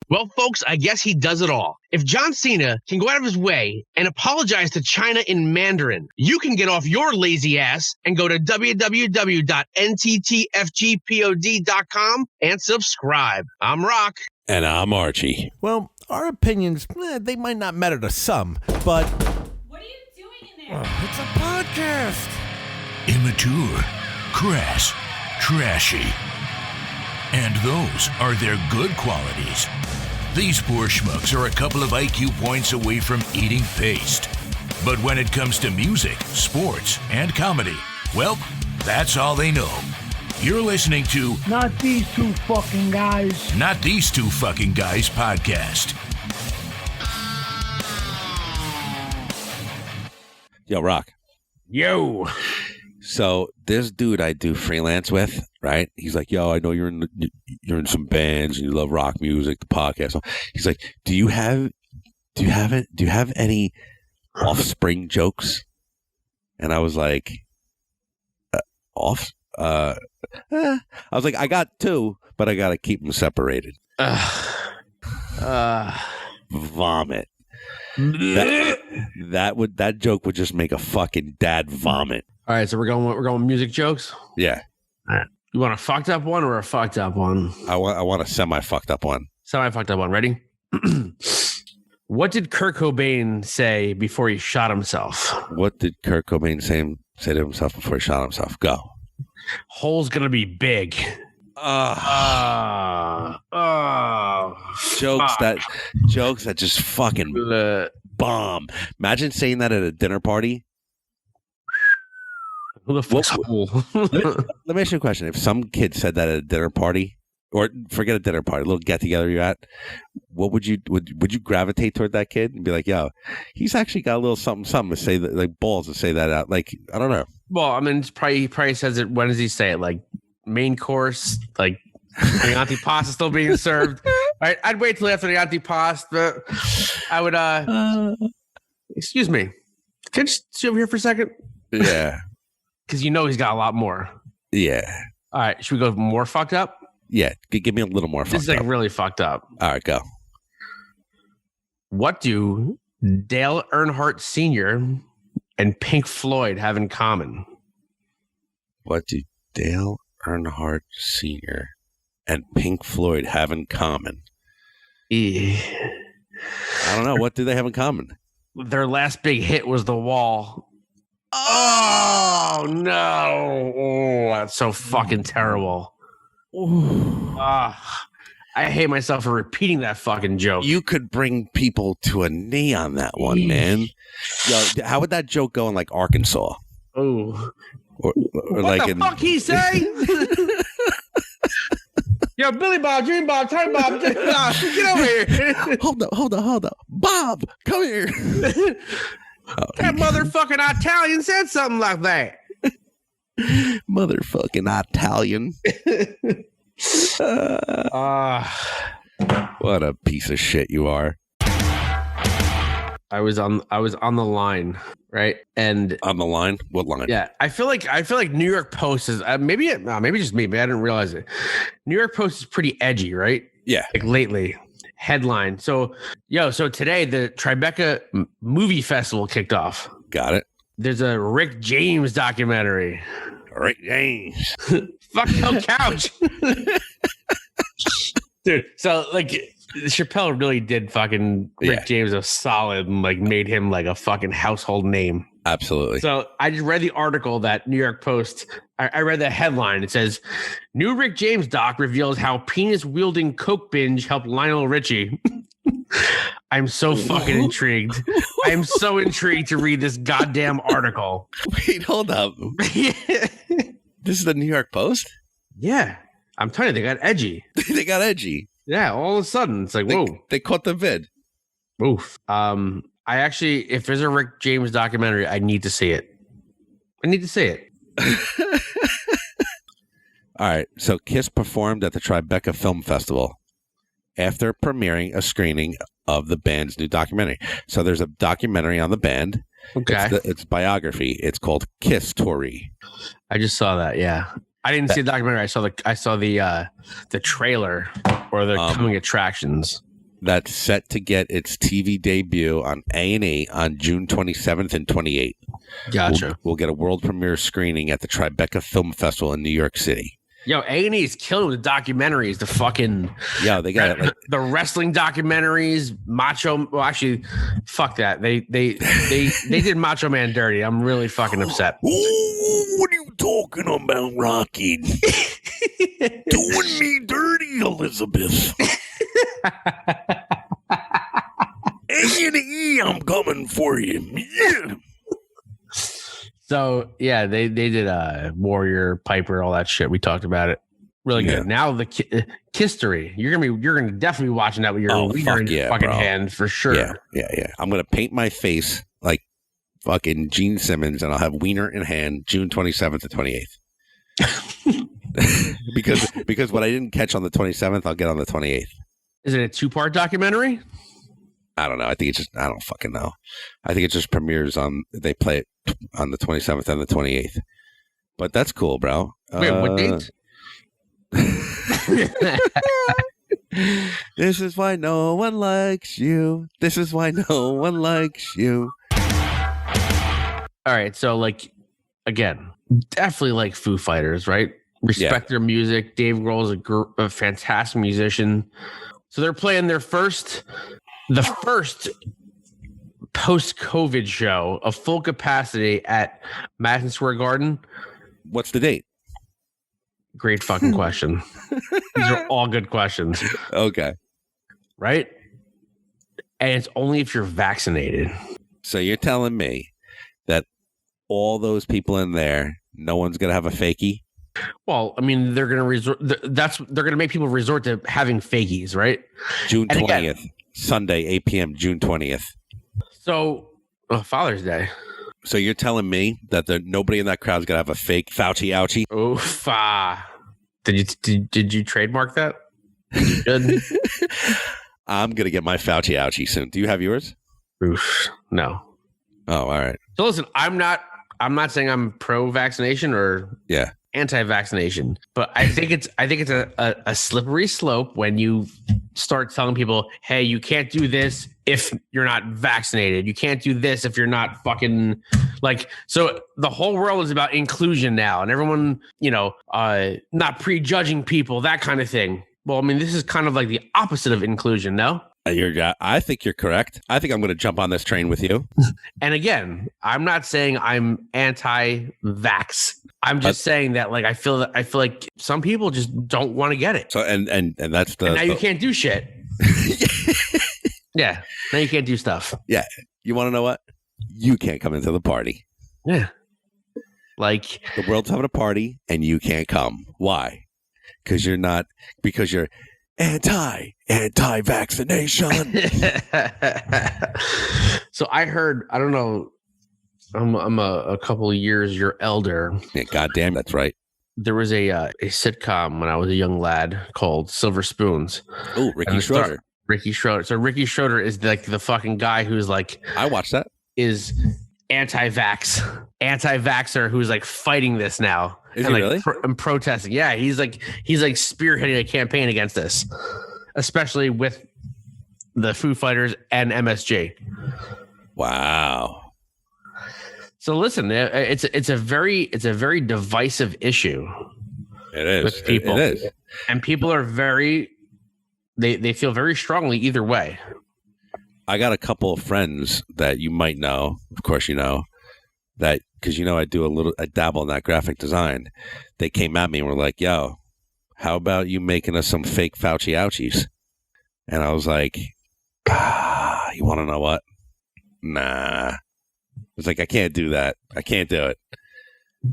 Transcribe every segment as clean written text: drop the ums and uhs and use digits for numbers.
Well, folks, I guess he does it all. If John Cena can go out of his way and apologize to China in Mandarin, you can get off your lazy ass and go to www.NTTFGPOD.com and subscribe. I'm Rock. And I'm Archie. Well, our opinions, they might not matter to some, but... What are you doing in there? It's a podcast. Immature, crass, trashy. And those are their good qualities. These poor schmucks are a couple of IQ points away from eating paste. But when it comes to music, sports, and comedy, well, that's all they know. You're listening to Not These Two Fucking Guys. Not These Two Fucking Guys podcast. Yo, Rock. Yo. So this dude I do freelance with, right? He's like, yo, I know you're in some bands and you love rock music, the podcast. He's like, do you have any Offspring jokes? And I was like, I was like, I got two, but I got to keep them separated. Vomit. That joke would just make a fucking dad vomit. All right, so we're going music jokes? Yeah. All right. You want a fucked up one or a fucked up one? I want a semi fucked up one. Semi fucked up one. Ready? What did Kurt Cobain say before he shot himself? What did Kurt Cobain say to himself before he shot himself? Go. Hole's gonna be big. Jokes that just fucking bomb. Imagine saying that at a dinner party. Who the fuck's hole? Let me ask you a question. If some kid said that at a dinner party, or forget a dinner party, a little get together you're at, what would you gravitate toward that kid and be like, yo, he's actually got a little something to say, that, like balls to say that out. Like, I don't know. Well, I mean, he probably says it. When does he say it? Like main course, like the antipasta still being served. All right, I'd wait till after the antipasta. I would. Excuse me. Can I just sit over here for a second? Yeah. Because you know he's got a lot more. Yeah. All right, should we go more fucked up? Yeah, give me a little more fucked up. This is like really fucked up. All right, go. What do Dale Earnhardt Sr. and Pink Floyd have in common? What do Dale Earnhardt Sr. and Pink Floyd have in common? I don't know. What do they have in common? Their last big hit was The Wall. Oh, no. Oh, that's so fucking terrible. I hate myself for repeating that fucking joke. You could bring people to a knee on that one, man. Yo, how would that joke go in like Arkansas? Oh. Or what like the fuck he say? Yo, Billy Bob, Dream Bob, Time Bob, get over here. Hold up. Bob, come here. That motherfucking Italian said something like that. Motherfucking Italian. What a piece of shit you are. I was on the line, right? And on the line? What line? Yeah, I feel like New York Post is maybe just me, but I didn't realize it. New York Post is pretty edgy, right? Yeah. Like lately. Headline. So today the Tribeca movie festival kicked off. Got it. There's a Rick James documentary. Rick James. Fuck no couch. Dude, so like Chappelle really did fucking Rick James a solid and like made him like a fucking household name. Absolutely. So I just read the article that New York Post, I read the headline. It says, new Rick James doc reveals how penis-wielding coke binge helped Lionel Richie. I'm so fucking intrigued. I am so intrigued to read this goddamn article. Wait, hold up. This is the New York Post? Yeah. I'm telling you, they got edgy. They got edgy. Yeah, all of a sudden, it's like, whoa. They caught the vid. Oof. I actually, if there's a Rick James documentary, I need to see it. All right. So Kiss performed at the Tribeca Film Festival after premiering a screening of the band's new documentary. So there's a documentary on the band. Okay. It's biography. It's called Kiss Story. I just saw that. Yeah. I didn't see the documentary. I saw the trailer or the coming attractions. that's set to get its TV debut on A&E on June 27th and 28th. Gotcha. We'll get a world premiere screening at the Tribeca Film Festival in New York City. Yo, A&E is killing the documentaries. The fucking they got it. Like, the wrestling documentaries, Macho. Well, actually, fuck that. They did Macho Man dirty. I'm really fucking upset. ooh, what are you talking about, Rocky? Doing me dirty, Elizabeth. A&E, I'm coming for you. Yeah. So yeah, they did Warrior, Piper, all that shit. We talked about it. Really good. Yeah. Now the Kistery. You're gonna definitely be watching that with your wiener in your fucking hand for sure. Yeah. I'm gonna paint my face like fucking Gene Simmons, and I'll have wiener in hand June 27th to 28th. because what I didn't catch on the 27th, I'll get on the 28th. Is it a 2-part documentary? I don't know. I don't fucking know. I think it just premieres they play it on the 27th and the 28th. But that's cool, bro. Wait, what date? This is why no one likes you. This is why no one likes you. All right, so like again, definitely like Foo Fighters, right? Respect their music. Dave Grohl is a fantastic musician. So they're playing the first post-COVID show of full capacity at Madison Square Garden. What's the date? Great fucking question. These are all good questions. Okay. Right? And it's only if you're vaccinated. So you're telling me that all those people in there, no one's going to have a fakie? Well, I mean, they're going to resort. They're going to make people resort to having fakies, right? June 20th, again, Sunday, 8 p.m., June 20th. So, Father's Day. So you're telling me that nobody in that crowd is going to have a fake Fauci ouchie? Oof. Did you trademark that? You did. I'm going to get my Fauci ouchie soon. Do you have yours? Oof. No. Oh, all right. So listen, I'm not saying I'm pro-vaccination or anti-vaccination, but I think it's a slippery slope when you start telling people, hey, you can't do this if you're not vaccinated. You can't do this if you're not fucking like, so the whole world is about inclusion now and everyone, not prejudging people, that kind of thing. Well, I mean, this is kind of like the opposite of inclusion, no? I think you're correct. I think I'm going to jump on this train with you. And again, I'm not saying I'm anti-vax. I'm just saying that, like, I feel like some people just don't want to get it. So and that's and now you can't do shit. Yeah, now you can't do stuff. Yeah, you want to know what? You can't come into the party. Yeah, like the world's having a party and you can't come. Why? Because you're anti-vaccination. So I heard, I don't know, I'm a couple of years your elder. Yeah, goddamn, that's right. There was a sitcom when I was a young lad called Silver Spoons. Oh, Ricky Schroeder. Ricky Schroeder. So Ricky Schroeder is like the fucking guy who's like, I watched that. Is anti-vaxxer who's like fighting this now. Is and he like really? And protesting. Yeah, he's like spearheading a campaign against this, especially with the Foo Fighters and MSG. Wow. So listen, it's a very divisive issue. It is with people. It is, and people are they feel very strongly either way. I got a couple of friends that you might know. Of course, you know that because I dabble in that graphic design. They came at me and were like, "Yo, how about you making us some fake Fauci ouchies?" And I was like, "You want to know what? Nah." I was like, I can't do that. I can't do it.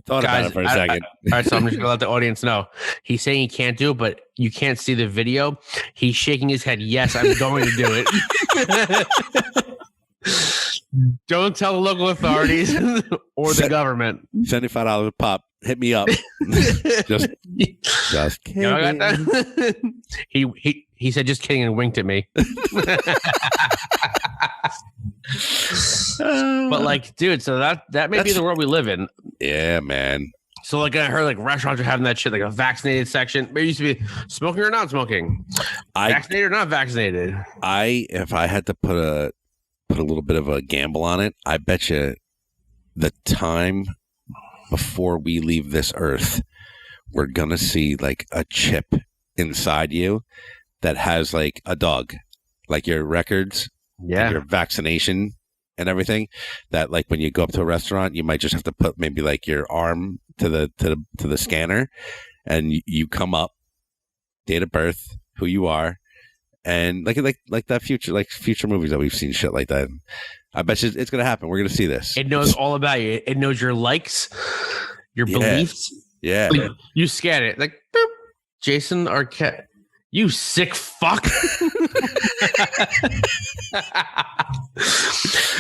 Thought about it for a second. All right, so I'm just going to let the audience know. He's saying he can't do it, but you can't see the video. He's shaking his head. Yes, I'm going to do it. Don't tell the local authorities or the government. $75 a pop. Hit me up. just kidding. You know, I got that? He said just kidding and winked at me. But like, dude, so that may be the world we live in. Yeah, man. So like I heard like restaurants are having that shit, like a vaccinated section. It used to be smoking or not smoking, vaccinated or not vaccinated. If I had to put a little bit of a gamble on it, I bet you the time before we leave this earth, we're gonna see like a chip inside you that has like a dog, like your records, your vaccination and everything. That like when you go up to a restaurant, you might just have to put maybe like your arm to the scanner, and you come up, date of birth, who you are, and like that future movies that we've seen, shit like that. I bet you it's gonna happen. We're gonna see this. It knows all about you. It knows your likes, your beliefs. Yeah. Like, you scan it like boop, Jason Arquette. You sick fuck.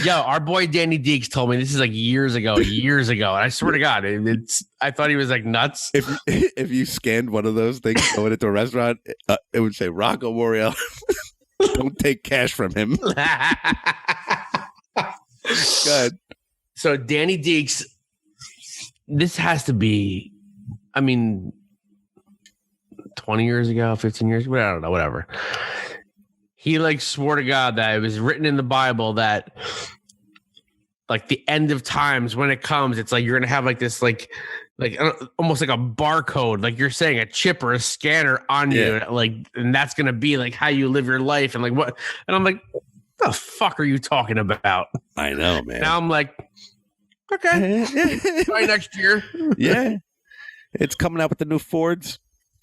Yo, our boy Danny Deeks told me this is like years ago. And I swear to God, I thought he was like nuts. If you scanned one of those things going into a restaurant, it would say Rocco Moriel. Don't take cash from him. Good. So Danny Deeks, this has to be, I mean, 20 years ago, 15 years ago, I don't know, whatever. He like swore to God that it was written in the Bible that like the end of times when it comes, it's like you're gonna have like this like almost like a barcode, like you're saying a chip or a scanner on you, like, and that's gonna be like how you live your life and like what. And I'm like, what the fuck are you talking about? I know, man. Now I'm like, okay, try next year. Yeah, it's coming out with the new Fords.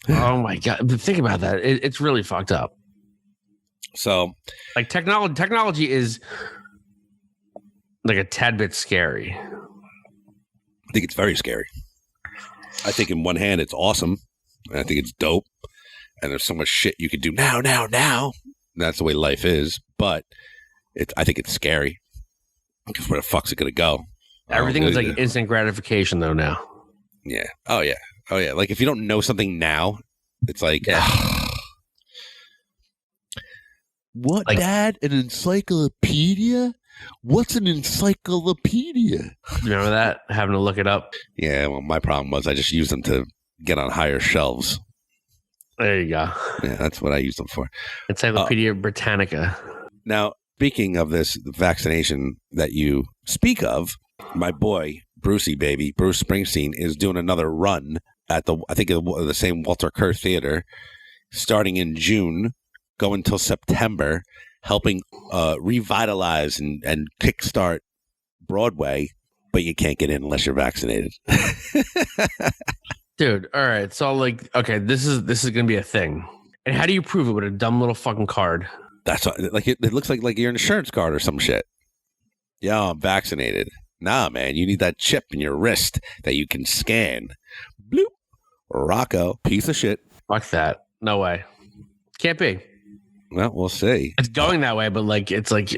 Oh my God, think about that. It's really fucked up. So, like technology is like a tad bit scary. I think it's very scary. I think in one hand it's awesome, and I think it's dope, and there's so much shit you could do now. And that's the way life is. But I think it's scary because where the fuck's it gonna go? Everything is like instant gratification though now. Yeah. Oh yeah. Like if you don't know something now, it's like. What, like, Dad? An encyclopedia? What's an encyclopedia? Remember that? Having to look it up? Yeah, well, my problem was I just used them to get on higher shelves. There you go. Yeah, that's what I used them for. Encyclopedia Britannica. Now, speaking of this vaccination that you speak of, my boy, Bruce Springsteen, is doing another run at the same Walter Kerr Theater starting in June. Go until September, helping revitalize and kickstart Broadway, but you can't get in unless you're vaccinated. Dude, all right. So like, okay, this is gonna be a thing. And how do you prove it with a dumb little fucking card? That's what, like it looks like your insurance card or some shit. Yeah, I'm vaccinated. Nah, man, you need that chip in your wrist that you can scan. Bloop. Rocco, piece of shit. Fuck that. No way. Can't be. Well, we'll see. It's going that way, but like, it's like,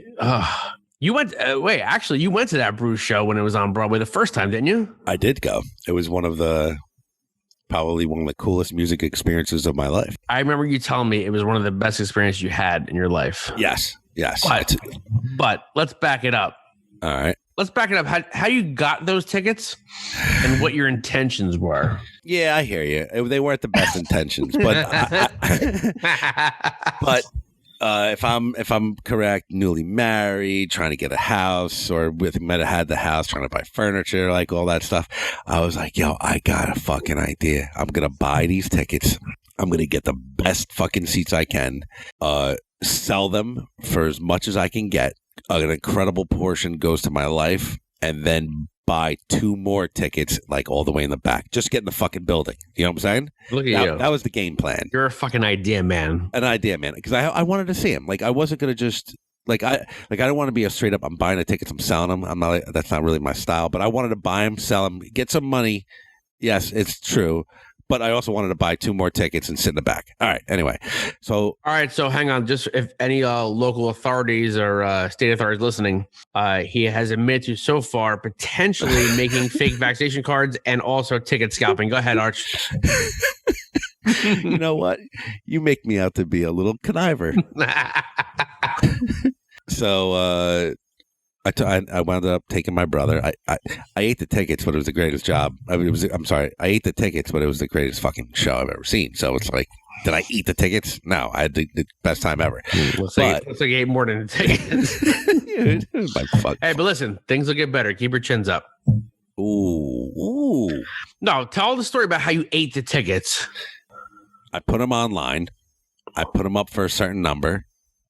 you went, you went to that Bruce show when it was on Broadway the first time, didn't you? I did go. It was probably one of the coolest music experiences of my life. I remember you telling me it was one of the best experiences you had in your life. Yes. But let's back it up. All right. Let's back it up. How you got those tickets and what your intentions were. Yeah, I hear you. They weren't the best intentions, but if I'm correct, newly married, trying to get a house, or might have had the house, trying to buy furniture, like all that stuff. I was like, yo, I got a fucking idea. I'm gonna buy these tickets. I'm gonna get the best fucking seats I can. Sell them for as much as I can get. An incredible portion goes to my life, and then buy 2 more tickets, like all the way in the back. Just get in the fucking building. You know what I'm saying? Look at you. That was the game plan. You're a fucking idea man. An idea man, because I wanted to see him. Like I wasn't gonna just I don't want to be a straight up. I'm buying the tickets. I'm selling them. I'm not. That's not really my style. But I wanted to buy them, sell them, get some money. Yes, it's true. But I also wanted to buy 2 more tickets and sit in the back. All right. Anyway, so hang on. Just if any local authorities or state authorities listening, he has admitted to so far potentially making fake vaccination cards and also ticket scalping. Go ahead, Arch. You know what? You make me out to be a little conniver. So I wound up taking my brother. I ate the tickets, but it was the greatest job. I mean, I ate the tickets, but it was the greatest fucking show I've ever seen. So it's like, did I eat the tickets? No, I had the best time ever. Looks like you ate more than the tickets. Hey, but listen, things will get better. Keep your chins up. Ooh. No, tell the story about how you ate the tickets. I put them online. I put them up for a certain number.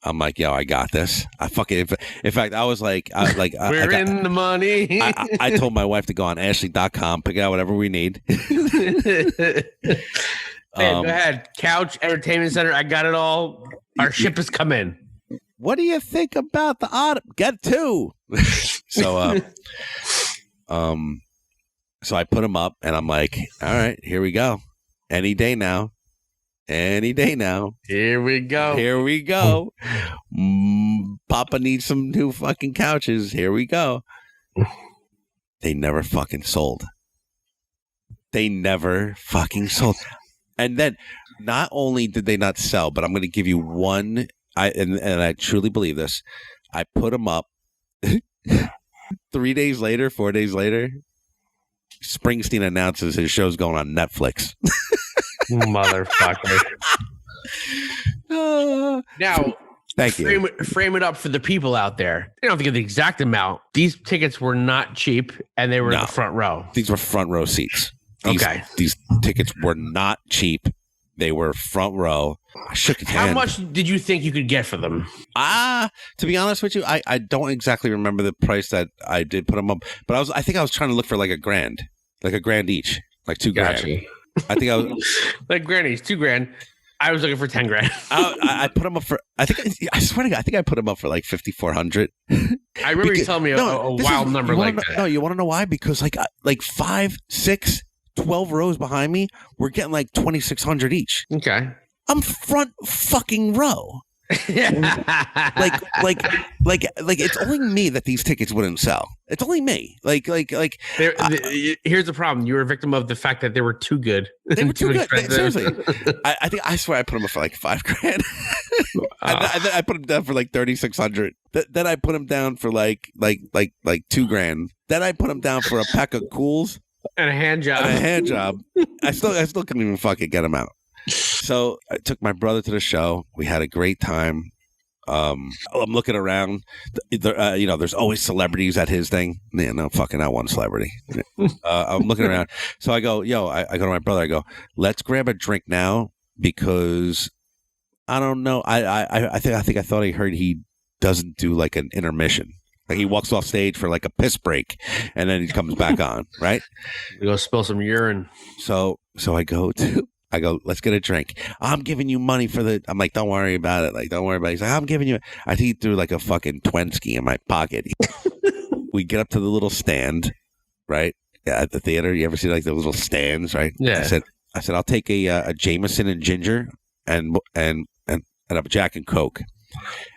I'm like, yo, I got this. I fucking. In fact, I was like, we're in the money. I told my wife to go on Ashley.com, pick out whatever we need. Hey, go ahead. Couch, entertainment center. I got it all. Our ship has come in. What do you think about the odd? Get two. So I put them up, and I'm like, all right, here we go. Any day now. Here we go. Papa needs some new fucking couches. Here we go. They never fucking sold. And then not only did they not sell, but I'm going to give you one. And I truly believe this. I put them up 4 days later, Springsteen announces his show's going on Netflix. Motherfucker. Now, thank you. Frame it up for the people out there. They don't have to get the exact amount. These tickets were not cheap, and they were in the front row. These were front row seats. These tickets were not cheap. They were front row. I shook his hand. How much did you think you could get for them? To be honest with you, I don't exactly remember the price that I did put them up, but I think I was trying to look for like a grand each, like $2,000. Gotcha. I think I was like grand each, $2,000. I was looking for $10,000. I put them up for. I swear to God, I think I put them up for like 5,400. I remember you telling me a wild number like that. No, you want to know why? Because like 5, 6, 12 rows behind me, we're getting like 2,600 each. Okay. I'm front fucking row. like it's only me that these tickets wouldn't sell. It's only me. Here's the problem. You were a victim of the fact that they were too good. They were too good. Seriously. I swear I put them up for like $5,000. And then I put them down for like 3,600. Then I put them down for like $2,000. Then I put them down for a pack of cools and a hand job. I still couldn't even fucking get them out. So I took my brother to the show. We had a great time. I'm looking around. There's always celebrities at his thing. Man, no, fucking not one celebrity. I'm looking around. So I go, I go to my brother. I go, let's grab a drink now because I don't know. I thought I heard he doesn't do like an intermission. Like he walks off stage for like a piss break, and then he comes back on. Right? You go spill some urine. So I go, let's get a drink. I'm giving you money for the. I'm like, don't worry about it. He's like, I'm giving you. I think he threw like a fucking Twensky in my pocket. We get up to the little stand, right? At the theater. You ever see like the little stands, right? Yeah. I said, I'll take a Jameson and ginger and a Jack and Coke.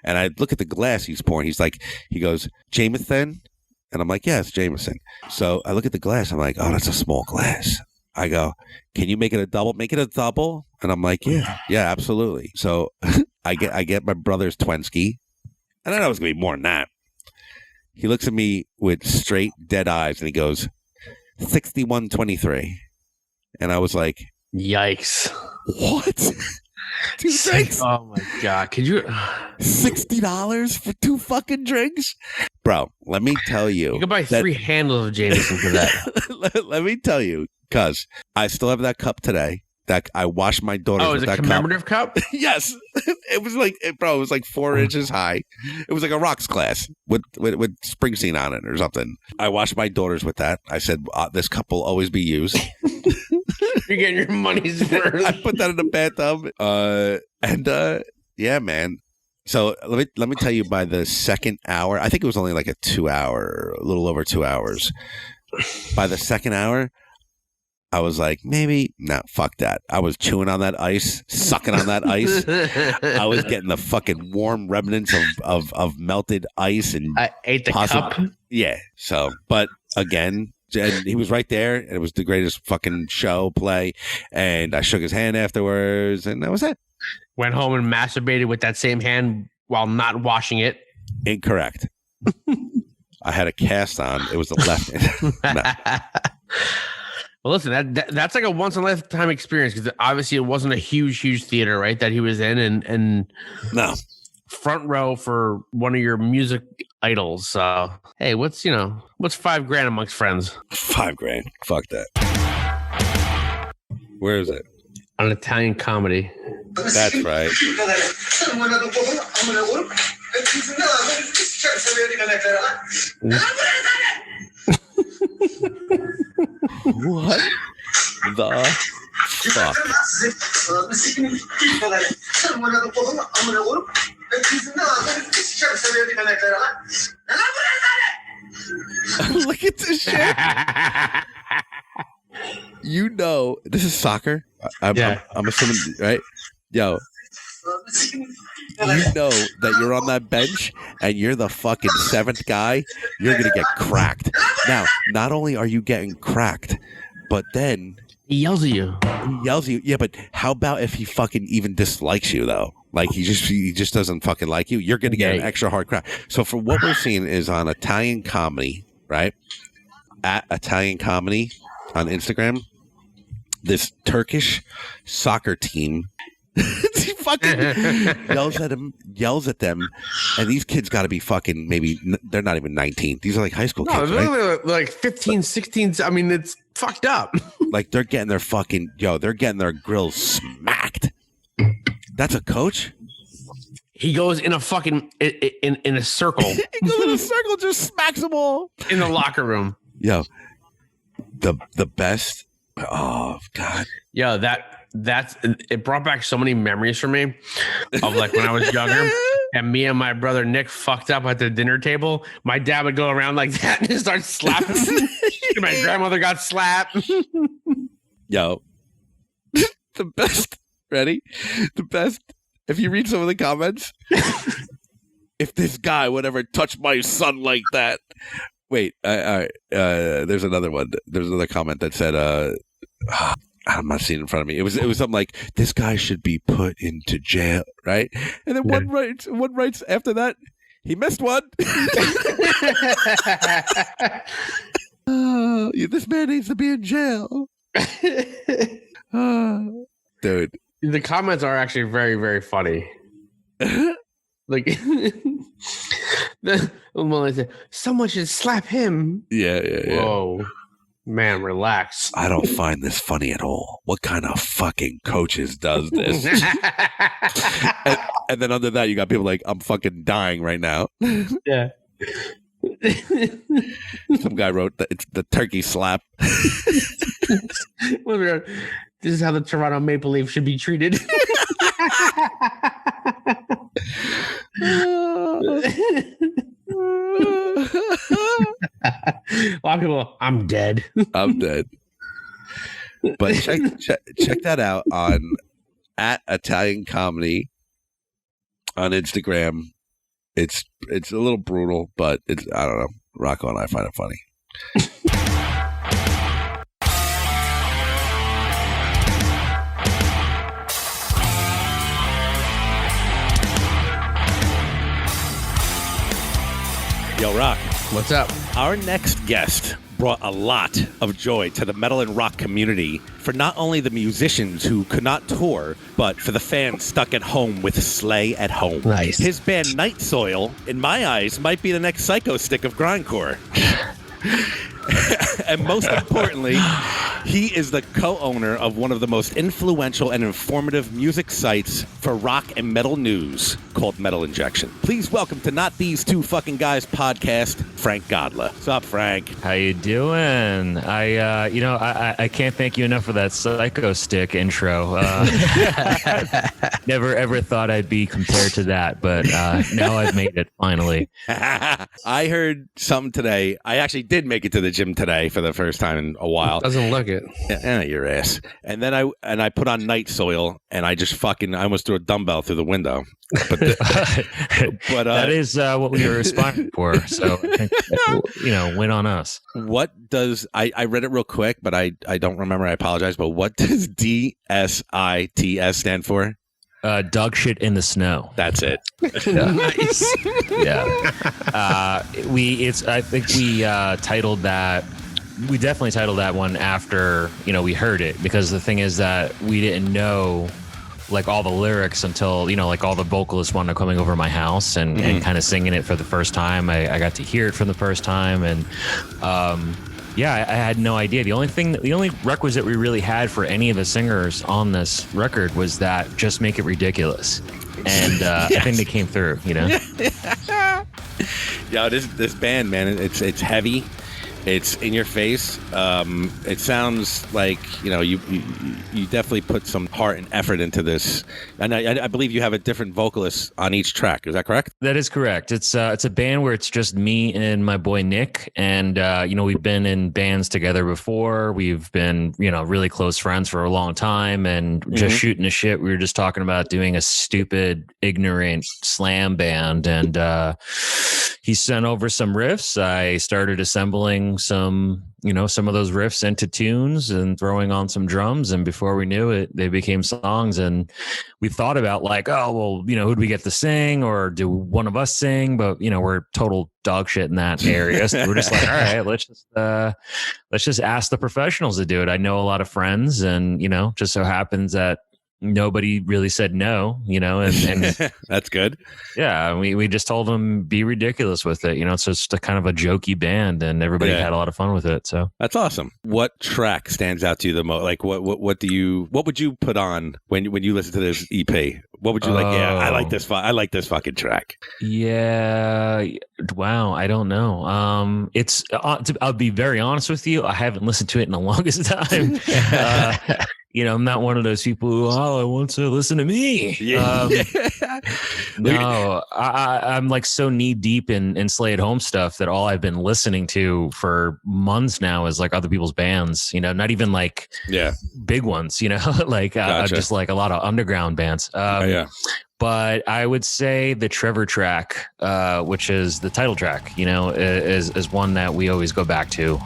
And I look at the glass he's pouring. He goes, Jameson? And I'm like, yeah, it's Jameson. So I look at the glass. I'm like, oh, that's a small glass. I go, can you make it a double? Make it a double? And I'm like, yeah, absolutely. So I get my brother's Twensky. And I know it was going to be more than that. He looks at me with straight, dead eyes, and he goes, 61.23. And I was like, yikes. What? 2 drinks? Oh my God. Could you $60 for 2 fucking drinks? Bro, let me tell you. You could buy 3 handles of Jameson for that. Let me tell you, cuz I still have that cup today. That I washed my daughter with that cup. Oh, is it a commemorative cup? Yes. It was like 4 inches high. It was like a rocks glass with Springsteen on it or something. I washed my daughters with that. I said, this cup will always be used. You're getting your money's worth. I put that in the bathtub. Yeah, man. So let me tell you, by the second hour, I think it was only like a 2 hour, a little over 2 hours. By the second hour, I was like, no, fuck that. I was chewing on that ice, sucking on that ice. I was getting the fucking warm remnants of melted ice. And I ate the cup. Yeah. So, but again, he was right there, and it was the greatest fucking play. And I shook his hand afterwards, and that was it. Went home and masturbated with that same hand while not washing it. Incorrect. I had a cast on. It was the left hand. No. Well, listen, that's like a once in a lifetime experience because obviously it wasn't a huge theater, right? That he was in, and No. front row for one of your music idols. So hey, what's $5,000 amongst friends? $5,000. Fuck that. Where is it? An Italian comedy. That's right. What the fuck? Look at this shit. You know, this is soccer. I'm assuming, right? Yo, you know that you're on that bench and you're the fucking seventh guy, you're going to get cracked. Now, not only are you getting cracked, but then He yells at you. he yells at you. Yeah, but how about if he fucking even dislikes you, though? Like, he just doesn't fucking like you. You're going to get an extra hard crack. So for what we're seeing is on Italian Comedy, right? At Italian Comedy on Instagram, this Turkish soccer team he fucking yells at them, and these kids got to be fucking they're not even 19. These are like high school kids, right? They're like 15, 16. I mean, it's fucked up. Like they're getting their fucking they're getting their grills smacked. That's a coach. He goes in a fucking in a circle. He goes in a circle, just smacks them all in the locker room. Yo, the best. Oh God. Yo, it brought back so many memories for me of like when I was younger and me and my brother Nick fucked up at the dinner table. My dad would go around like that and start slapping. My grandmother got slapped. Yo, the best. Ready? The best. If you read some of the comments, if this guy would ever touch my son like that. Wait, there's another one. There's another comment that said, I'm not seeing it in front of me. It was something like, this guy should be put into jail, right? And then one writes after that, he missed one. This man needs to be in jail. Dude. The comments are actually very, very funny. Like, someone should slap him. Yeah. Whoa. Man, relax. I don't find this funny at all. What kind of fucking coaches does this? and then under that, you got people like, I'm fucking dying right now. Yeah. Some guy wrote that it's the turkey slap. This is how the Toronto Maple Leafs should be treated. A lot of people, I'm dead. I'm dead. But check that out on at Italian Comedy on Instagram. It's a little brutal, but I don't know. Rocco and I find it funny. Yo, Rock. What's up? Our next guest brought a lot of joy to the metal and rock community for not only the musicians who could not tour, but for the fans stuck at home with Slay at Home. Nice. His band Night Soil, in my eyes, might be the next Psycho Stick of grindcore. And most importantly, he is the co-owner of one of the most influential and informative music sites for rock and metal news called Metal Injection. Please welcome to Not These Two Fucking Guys podcast, Frank Godla. What's up, Frank? How you doing? I can't thank you enough for that Psycho Stick intro. Never ever thought I'd be compared to that, but now I've made it finally. I heard something today. I actually did make it to the gym today for the first time in a while. Doesn't look it. Your ass. And then I put on Night Soil, and I almost threw a dumbbell through the window. But that is what we were aspiring for. So I think win on us. What does I read it real quick, but I don't remember. I apologize. But what does DSITS stand for? Dog Shit in the Snow. That's it. Nice. Yeah. I think we titled that. We definitely titled that one after, we heard it, because the thing is that we didn't know like all the lyrics until, like all the vocalists wound up coming over my house and kind of singing it for the first time. I got to hear it for the first time. And, I had no idea. The only requisite we really had for any of the singers on this record was that just make it ridiculous. And I think they came through, Yeah, this band, man, it's heavy. It's in your face. It sounds like, you definitely put some heart and effort into this. And I believe you have a different vocalist on each track. Is that correct? That is correct. It's a band where it's just me and my boy Nick. And, we've been in bands together before. We've been, really close friends for a long time, and just shooting the shit. We were just talking about doing a stupid, ignorant slam band. And he sent over some riffs. I started assembling some of those riffs into tunes and throwing on some drums. And before we knew it, they became songs. And we thought about like, oh, well, who'd we get to sing, or do one of us sing? But, we're total dog shit in that area. So we're just like, all right, let's just ask the professionals to do it. I know a lot of friends, and, just so happens that nobody really said no, and that's good. Yeah. We just told them be ridiculous with it. It's just a kind of a jokey band, and everybody had a lot of fun with it. So that's awesome. What track stands out to you the most? Like what would you put on when you listen to this EP? What would you like? Yeah, I like this. I like this fucking track. Yeah. Wow. I don't know. I'll be very honest with you. I haven't listened to it in the longest time. I'm not one of those people who, I want to listen to me. Yeah. No, I'm like so knee deep in Slay at Home stuff that all I've been listening to for months now is like other people's bands, not even like big ones, like Gotcha. just like a lot of underground bands. But I would say the Trevor track, which is the title track, is one that we always go back to,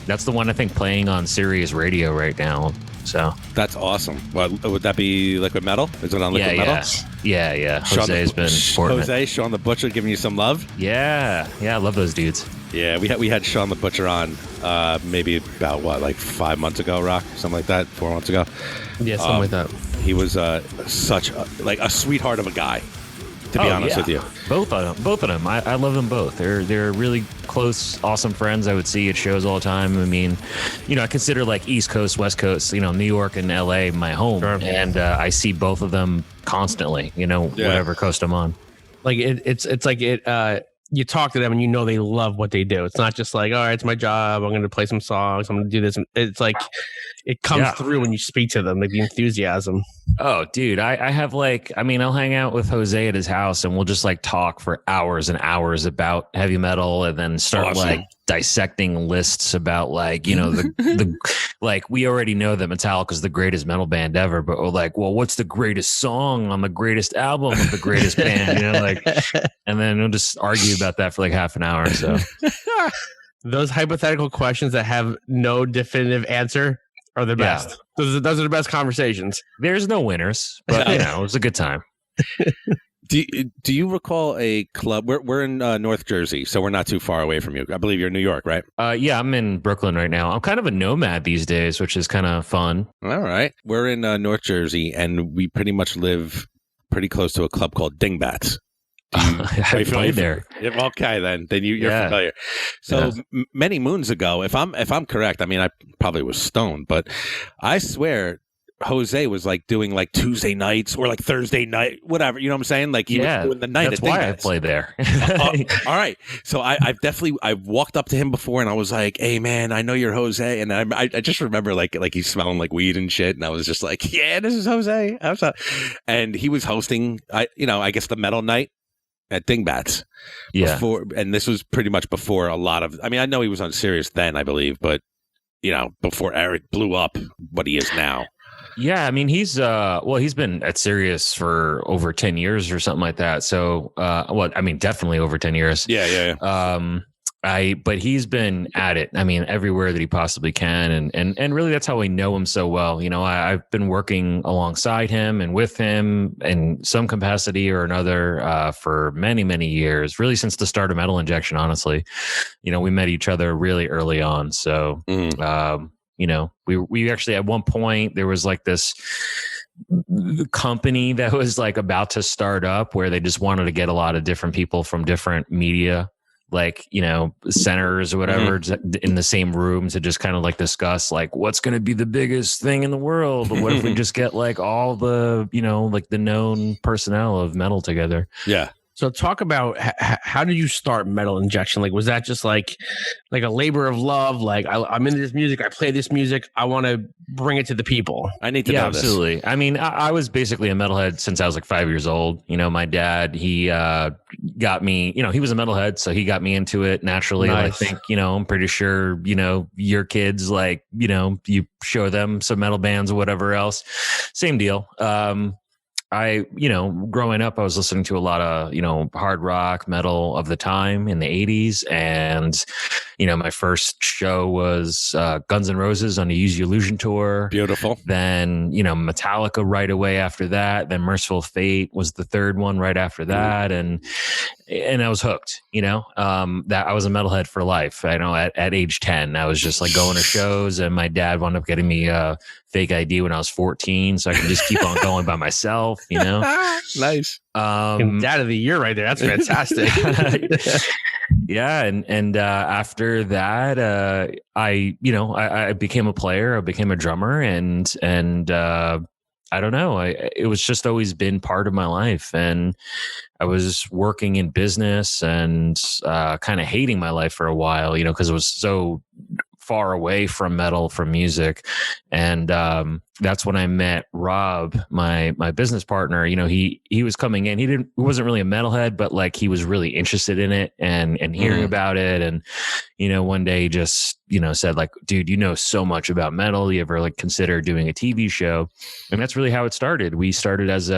That's the one I think playing on Sirius Radio right now. So that's awesome. What would that be? Liquid Metal? Is it on Liquid Metal? Yeah. Jose's been supporting Jose, Sean the Butcher, giving you some love. Yeah. I love those dudes. Yeah, we had Sean the Butcher on maybe about like 5 months ago, Rock, something like that, 4 months ago. Yeah, something like that. He was such a sweetheart of a guy. To be honest with you, both of them. I love them both. They're really close, awesome friends. I would see at shows all the time. I mean, I consider like East Coast, West Coast, New York and LA my home, and I see both of them constantly. Whatever coast I'm on. Like it's like it. You talk to them and they love what they do. It's not just like, all right, it's my job. I'm going to play some songs. I'm going to do this. It's like it comes through when you speak to them, like the enthusiasm. Oh, dude, I have I'll hang out with Jose at his house and we'll just like talk for hours and hours about heavy metal, and then start like dissecting lists about like, the like we already know that Metallica is the greatest metal band ever, but we're like, well, what's the greatest song on the greatest album of the greatest band? And then we'll just argue about that for like half an hour. So those hypothetical questions that have no definitive answer are the best. Those are the best conversations. There's no winners, but it was a good time. Do you recall a club? We're in North Jersey, so we're not too far away from you. I believe you're in New York, right? Yeah, I'm in Brooklyn right now. I'm kind of a nomad these days, which is kind of fun. All right. We're in North Jersey, and we pretty much live pretty close to a club called Dingbats. I played there. Okay, then you're familiar. So many moons ago, if I'm correct, I probably was stoned, but I swear Jose was like doing like Tuesday nights or like Thursday night, whatever. You know what I'm saying? Like he was doing the night. That's why I play there. All right. So I've walked up to him before and I was like, "Hey man, I know you're Jose," and I just remember like he's smelling like weed and shit, and I was just like, "Yeah, this is Jose." And he was hosting, I guess the metal night at Dingbats. Yeah. And this was pretty much before a lot of. I know he was on Sirius then, I believe, but before Eric blew up what he is now. Yeah, he's been at Sirius for over 10 years or something like that. So, definitely over 10 years. Yeah. But he's been at it. I mean, everywhere that he possibly can. And really that's how I know him so well. You know, I've been working alongside him and with him in some capacity or another for many, many years, really since the start of Metal Injection, honestly. You know, we met each other really early on. So, you know, we actually at one point there was like this company that was like about to start up where they just wanted to get a lot of different people from different media, like, you know, centers or whatever in the same room to just kind of like discuss like what's going to be the biggest thing in the world. What if we just get like all the, you know, like the known personnel of metal together? Yeah. So talk about how did you start Metal Injection? Like, was that just like a labor of love? Like, I'm into this music. I play this music. I want to bring it to the people. I need to know this. Absolutely. I mean, I was basically a metalhead since I was like 5 years old. You know, my dad, he got me, you know, he was a metalhead, so he got me into it naturally. Nice. I think, you know, I'm pretty sure, you know, your kids, like, you know, you show them some metal bands or whatever else. Same deal. You know, growing up, I was listening to a lot of, you know, hard rock metal of the time in the 80s. And, you know, my first show was Guns N' Roses on the Use Your Illusion tour. Beautiful. Then, you know, Metallica right away after that. Then Merciful Fate was the third one right after that. And I was hooked, you know, that I was a metalhead for life. I know at age 10, I was just like going to shows, and my dad wound up getting me a fake ID when I was 14. So I could just keep on going by myself, you know? Nice. Dad of the year right there. That's fantastic. Yeah. And after that, I became a player. I became a drummer, and I don't know. It was just always been part of my life. And I was working in business and kind of hating my life for a while, you know, because it was so far away from metal, from music. And that's when I met Rob, my business partner. You know, he was coming in. He wasn't really a metalhead, but like he was really interested in it and hearing about it. And, you know, one day he just, you know, said like, dude, you know so much about metal. You ever like consider doing a TV show? And that's really how it started. We started as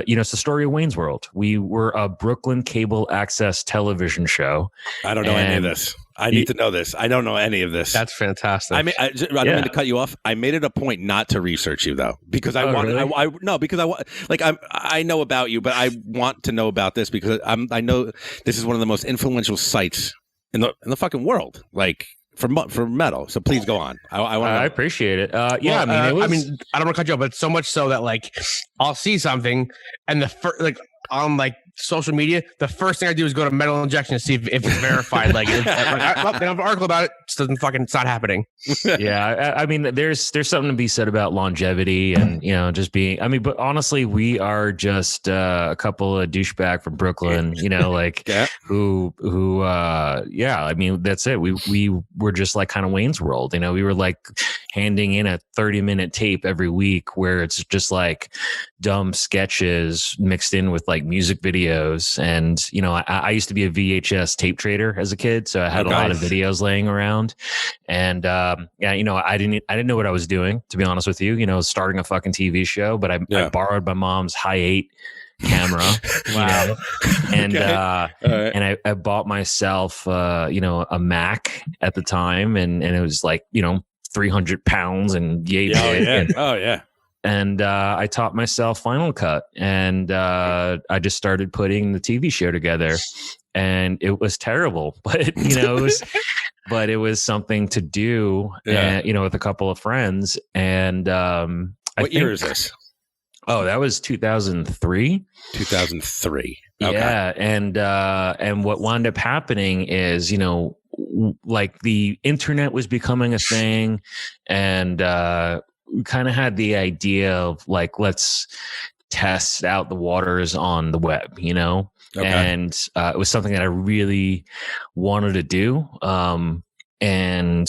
you know, it's the story of Wayne's World. We were a Brooklyn cable access television show. I don't know any of this. I need to know this. I don't know any of this. That's fantastic. I mean, I don't mean to cut you off. I made it a point not to research you though, because I want. Really? Because I want. Like I know about you, but I want to know about this because I know this is one of the most influential sites in the fucking world. Like. For metal, so please go on. I appreciate it. Yeah, I don't want to cut you off, but so much so that like I'll see something, and the first like on like social media, the first thing I do is go to Metal Injection to see if it's verified. Like, they have an article about it. It's not happening. Yeah, I mean, there's something to be said about longevity and, you know, just being. I mean, but honestly, we are just a couple of douchebag from Brooklyn, you know, like who yeah. I mean, that's it. We were just like kind of Wayne's World, you know. We were like handing in a 30-minute tape every week where it's just like dumb sketches mixed in with like music videos. And, you know, I used to be a VHS tape trader as a kid, so I had a lot of videos laying around. And yeah, you know, I didn't know what I was doing, to be honest with you, you know, starting a fucking TV show, but I borrowed my mom's Hi8 camera. You know, and and I bought myself you know, a Mac at the time, and it was like, you know, 300 pounds and and I taught myself Final Cut, and I just started putting the TV show together, and it was terrible, but you know, it was something to do, you know, with a couple of friends. And what year is this? Oh, that was 2003. 2003. Okay. Yeah, and what wound up happening is, you know, like the internet was becoming a thing, and we kind of had the idea of like, let's test out the waters on the web, you know. Okay. And it was something that I really wanted to do, and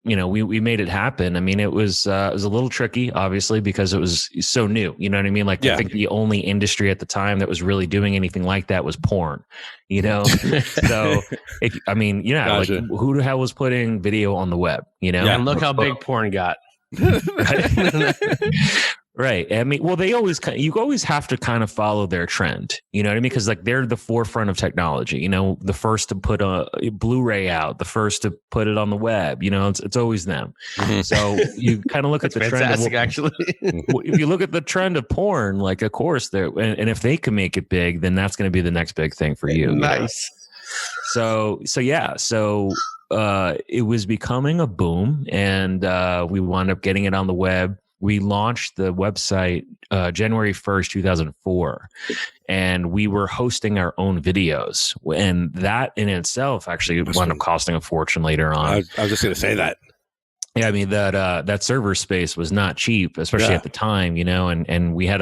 you know, we made it happen. I mean, it was a little tricky, obviously, because it was so new. You know what I mean? Like, I think the only industry at the time that was really doing anything like that was porn. You know, so like, who the hell was putting video on the web? You know, and look how big porn got. Right. I mean, well, you always have to kind of follow their trend. You know what I mean? Because like they're the forefront of technology. You know, the first to put a Blu-ray out, the first to put it on the web. You know, it's always them. So you kind of look at the Fantastic, trend. actually. If you look at the trend of porn, like of course they're and if they can make it big, then that's going to be the next big thing for you. Nice. You know? So it was becoming a boom, and we wound up getting it on the web. We launched the website January 1st, 2004, and we were hosting our own videos. And that in itself actually wound up costing a fortune later on. I was just going to say that. Yeah, I mean that server space was not cheap, especially at the time, you know, and we had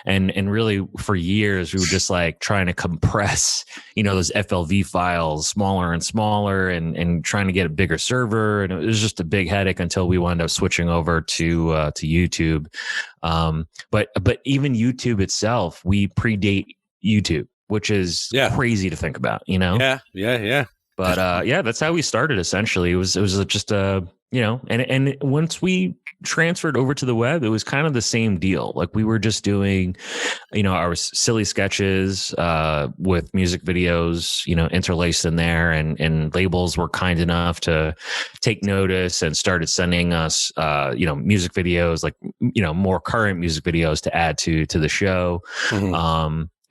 and really for years we were just like trying to compress, you know, those FLV files smaller and smaller and trying to get a bigger server, and it was just a big headache until we wound up switching over to YouTube. But even YouTube itself, we predate YouTube, which is crazy to think about, you know? Yeah. But that's how we started. Essentially, it was just you know, and once we transferred over to the web, it was kind of the same deal. Like we were just doing, you know, our silly sketches with music videos, you know, interlaced in there, and labels were kind enough to take notice and started sending us, you know, music videos, like, you know, more current music videos to add to the show.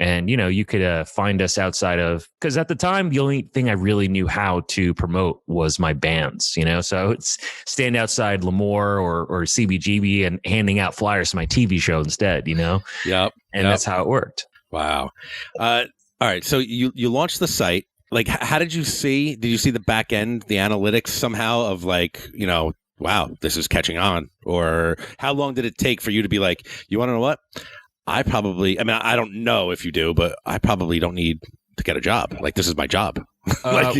And, you know, you could find us outside of, because at the time, the only thing I really knew how to promote was my bands, you know, so it's stand outside Lemoore or CBGB and handing out flyers to my TV show instead, you know? And that's how it worked. Wow. All right. So you launched the site. Like, how did you see the back end, the analytics somehow of like, you know, wow, this is catching on? Or how long did it take for you to be like, you want to know what? I don't know if you do, but I probably don't need to get a job. Like, this is my job. Well,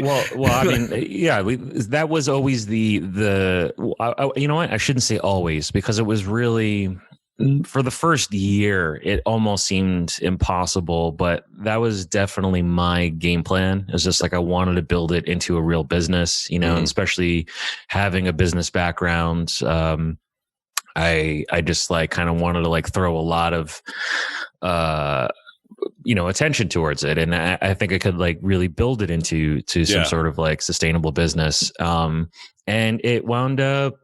I mean, yeah, that was always you know what? I shouldn't say always, because it was really, for the first year, it almost seemed impossible, but that was definitely my game plan. It was just like, I wanted to build it into a real business, you know, and especially having a business background. I just like kind of wanted to like throw a lot of, you know, attention towards it. And I think I could like really build it into some sort of like sustainable business. And it wound up,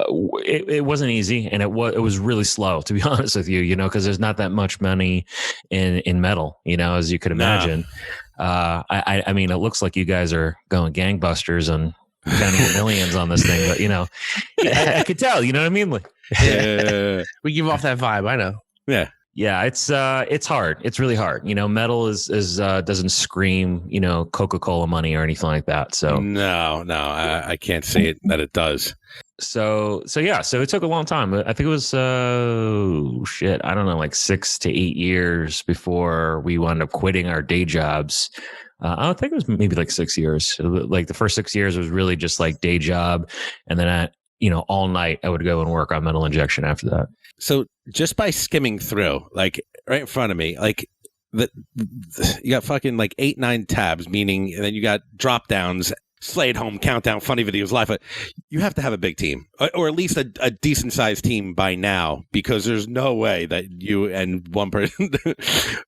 it wasn't easy, and it was really slow, to be honest with you, you know, because there's not that much money in metal, you know, as you could imagine. I mean, it looks like you guys are going gangbusters and counting millions on this thing, but you know, I could tell, you know what I mean? Like, we give off that vibe. I know. Yeah, it's hard. It's really hard. You know, metal is doesn't scream, you know, Coca-Cola money or anything like that. So no, I can't say that it does. So it took a long time. I think it was I don't know, like 6 to 8 years before we wound up quitting our day jobs. I don't think it was maybe like 6 years. Like the first 6 years was really just like day job, and then you know, all night I would go and work on Metal Injection after that. So just by skimming through, like right in front of me, like you got fucking like 8-9 tabs, meaning, and then you got drop downs, Slay at Home, Countdown, Funny Videos, Live. You have to have a big team, or at least a decent sized team by now, because there's no way that you and one person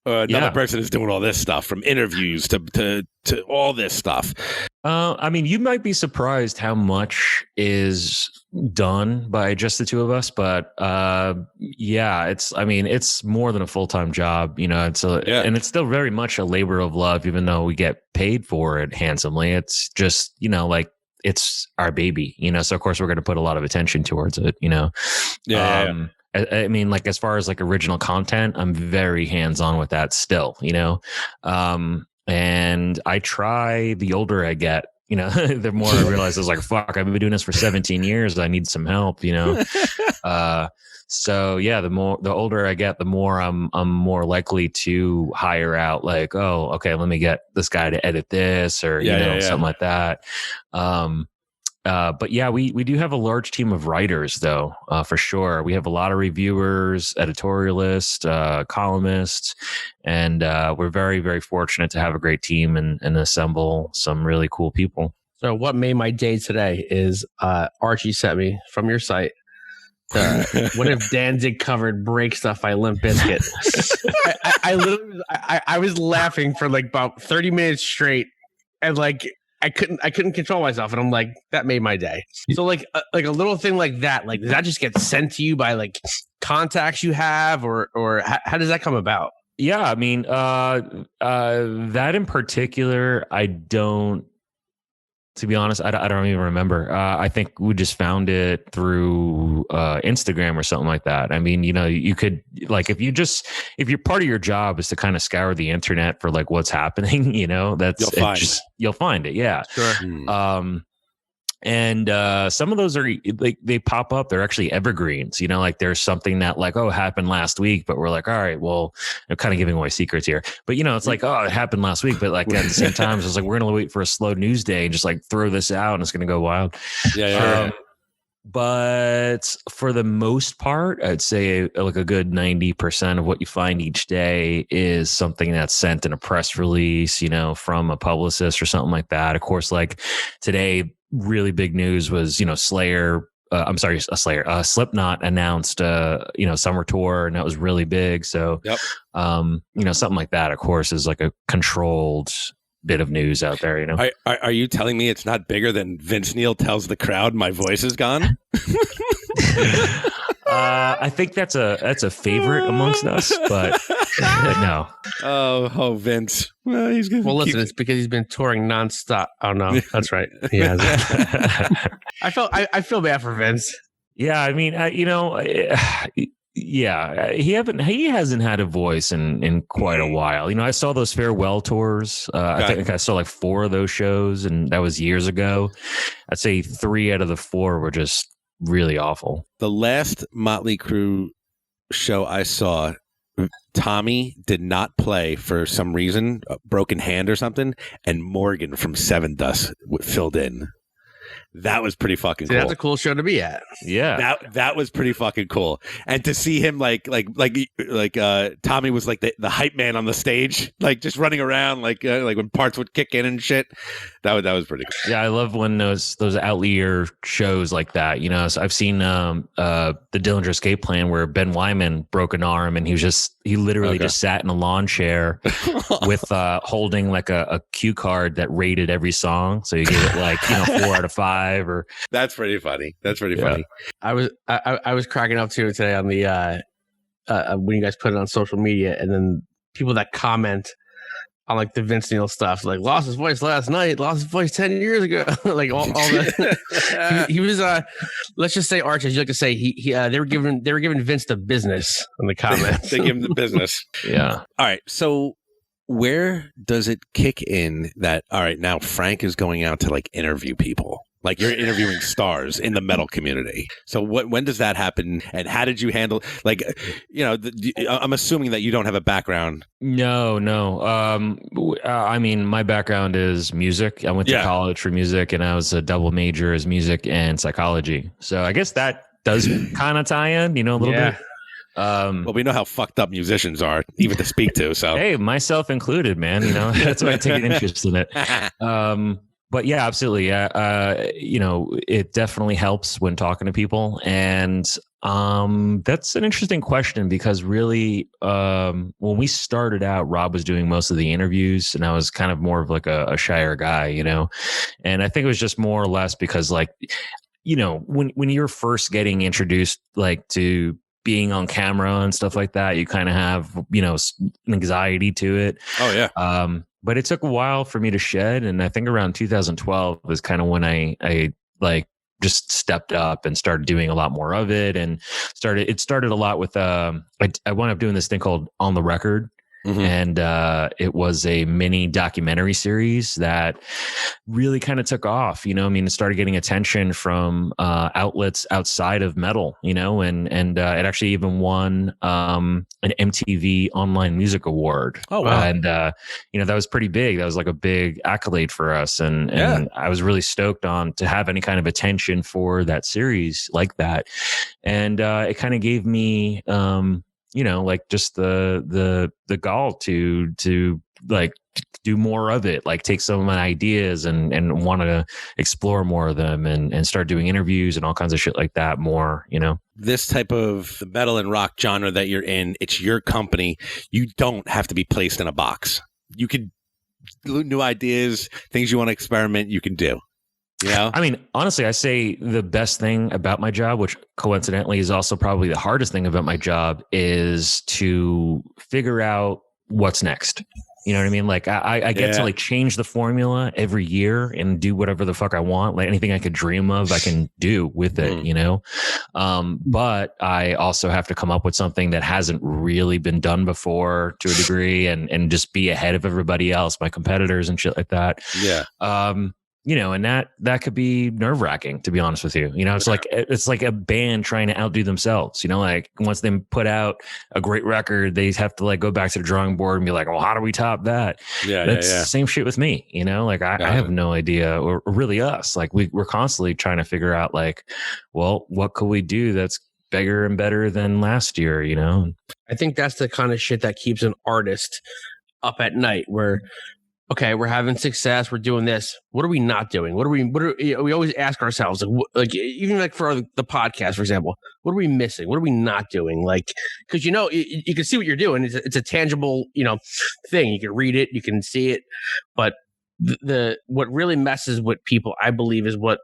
or another person is doing all this stuff, from interviews to all this stuff. I mean, you might be surprised how much is done by just the two of us, but it's more than a full-time job, you know. And it's still very much a labor of love, even though we get paid for it handsomely. It's just, you know, like, it's our baby, you know, so of course we're going to put a lot of attention towards it, you know. I mean, like, as far as like original content, I'm very hands-on with that still, you know. And I try, the older I get, you know, the more I realize I was like, fuck, I've been doing this for 17 years. I need some help, you know? So yeah, the older I get, the more I'm more likely to hire out, like, oh, okay, let me get this guy to edit this, or, something like that. But yeah, we do have a large team of writers, though, for sure. We have a lot of reviewers, editorialists, columnists, and we're very, very fortunate to have a great team and assemble some really cool people. So what made my day today is Archie sent me from your site What if Danzig covered "Break Stuff" by Limp Bizkit? I literally, I was laughing for like about 30 minutes straight, and like I couldn't control myself, and I'm like, that made my day. So like a little thing like that, like does that just get sent to you by like contacts you have, or how does that come about? Yeah, I mean, that in particular, I don't. To be honest, I don't even remember. I think we just found it through Instagram or something like that. I mean, you could like if you're part of your job is to kind of scour the internet for like what's happening. You'll find it. Yeah. Sure. And some of those are like they pop up. They're actually evergreens. Like there's something that like happened last week, but we're like, all right, well, I'm kind of giving away secrets here. But it's like it happened last week, but like at the same time, it's like we're gonna wait for a slow news day and just like throw this out, and it's gonna go wild. Yeah. But for the most part, I'd say like a good 90% of what you find each day is something that's sent in a press release, from a publicist or something like that. Of course, like today, really big news was, Slipknot announced, summer tour, and that was really big. So, something like that, of course, is like a controlled bit of news out there, Are you telling me it's not bigger than Vince Neil tells the crowd my voice is gone? I think that's a favorite amongst us, but no. Oh, Vince. Well, he's good. Well, listen, it's because he's been touring nonstop. Oh no, that's right. He has. I feel bad for Vince. Yeah, I mean, yeah, he hasn't had a voice in quite a while. I saw those farewell tours. I think I saw like 4 of those shows, and that was years ago. I'd say 3 out of the 4 were just really awful. The last Motley Crue show I saw, Tommy did not play for some reason, a broken hand or something, and Morgan from Seven Dust filled in. That was pretty fucking cool. That's a cool show to be at. Yeah, that was pretty fucking cool. And to see him like Tommy was like the hype man on the stage, like just running around, like when parts would kick in and shit. That was pretty cool. Yeah, I love when those outlier shows like that. So I've seen the Dillinger Escape Plan where Ben Wyman broke an arm, and he literally just sat in a lawn chair with holding like a cue card that rated every song. So you give it like 4 out of 5. Or that's pretty funny. Funny. I was cracking up too today on the when you guys put it on social media, and then people that comment on like the Vince Neil stuff, like lost his voice last night, lost his voice 10 years ago, like all the he was let's just say Arch, as you like to say, they were giving Vince the business in the comments. They give him the business. Yeah. All right, so where does it kick in that, all right, now Frank is going out to like interview people? Like you're interviewing stars in the metal community. So when does that happen? And how did you handle, like, I'm assuming that you don't have a background. No. I mean, my background is music. I went to college for music, and I was a double major as music and psychology. So I guess that does kind of tie in, a little bit. Well, we know how fucked up musicians are, even to speak to. So hey, myself included, man. That's why I take an interest in it. But yeah, absolutely. It definitely helps when talking to people, and that's an interesting question because really, when we started out, Rob was doing most of the interviews, and I was kind of more of like a shyer guy, And I think it was just more or less because, like, when you're first getting introduced, like to being on camera and stuff like that, you kind of have, anxiety to it. Oh yeah. But it took a while for me to shed. And I think around 2012 was kind of when I like just stepped up and started doing a lot more of it. And it started a lot with, I wound up doing this thing called On the Record. Mm-hmm. And it was a mini documentary series that really kind of took off, it started getting attention from outlets outside of metal, and it actually even won an MTV Online Music Award. Oh, wow. And, that was pretty big. That was like a big accolade for us. And I was really stoked to have any kind of attention for that series like that. And it kind of gave me like just the gall to like do more of it, like take some of my ideas and want to explore more of them and start doing interviews and all kinds of shit like that more, you know? This type of the metal and rock genre that you're in, it's your company. You don't have to be placed in a box. You could new ideas, things you want to experiment, you can do. You know? I mean, honestly, I say the best thing about my job, which coincidentally is also probably the hardest thing about my job, is to figure out what's next. You know what I mean? Like I get to like change the formula every year and do whatever the fuck I want. Like anything I could dream of, I can do with it, you know? But I also have to come up with something that hasn't really been done before to a degree and just be ahead of everybody else, my competitors and shit like that. Yeah. You know, and that could be nerve wracking, to be honest with you. You know, it's like a band trying to outdo themselves. You know, like once they put out a great record, they have to like go back to the drawing board and be like, well, how do we top that? That's the same shit with me. You know, like I have no idea, or really us. Like we're constantly trying to figure out like, well, what could we do that's bigger and better than last year? You know, I think that's the kind of shit that keeps an artist up at night where, okay, we're having success. We're doing this. What are we not doing? We always ask ourselves, like even like for the podcast, for example, what are we missing? What are we not doing? Like, because you know, you can see what you're doing. It's a tangible, you know, thing. You can read it, you can see it, but what really messes with people, I believe, is what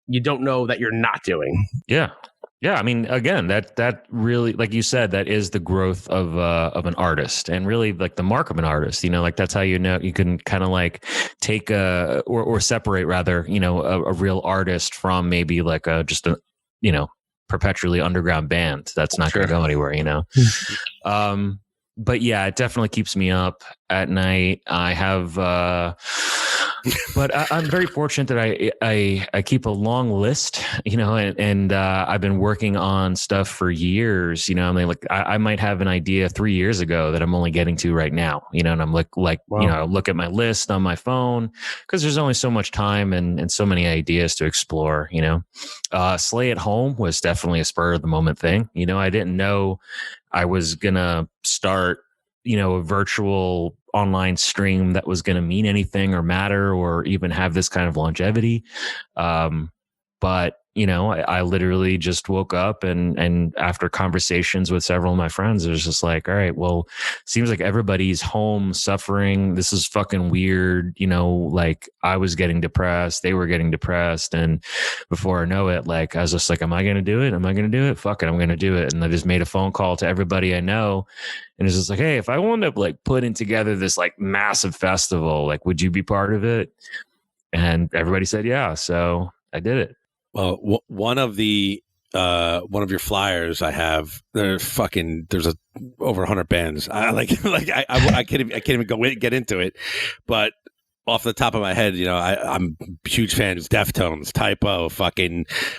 you don't know that you're not doing. Yeah. Yeah, I mean, again, that really, like you said, that is the growth of an artist, and really like the mark of an artist. You know, like that's how you know you can kind of like take or separate rather, you know, a real artist from maybe like just a, you know, perpetually underground band that's not going to go anywhere. You know, but yeah, it definitely keeps me up at night. I have. But I'm very fortunate that I keep a long list, you know, and I've been working on stuff for years, you know. I mean, like I might have an idea 3 years ago that I'm only getting to right now, you know, and I'm like wow. You know, look at my list on my phone because there's only so much time and so many ideas to explore, you know. Slay at Home was definitely a spur of the moment thing. You know, I didn't know I was gonna start, you know, a virtual online stream that was going to mean anything or matter or even have this kind of longevity. But, you know, I literally just woke up and after conversations with several of my friends, it was just like, all right, well, seems like everybody's home suffering. This is fucking weird. You know, like I was getting depressed. They were getting depressed. And before I know it, like, I was just like, am I going to do it? Am I going to do it? Fuck it. I'm going to do it. And I just made a phone call to everybody I know. And it's just like, hey, if I wound up like putting together this like massive festival, like, would you be part of it? And everybody said, yeah. So I did it. Well, one of your flyers I have, there's over 100 bands. I can't even get into it, but off the top of my head, you know, I'm a huge fan of Deftones, Typo,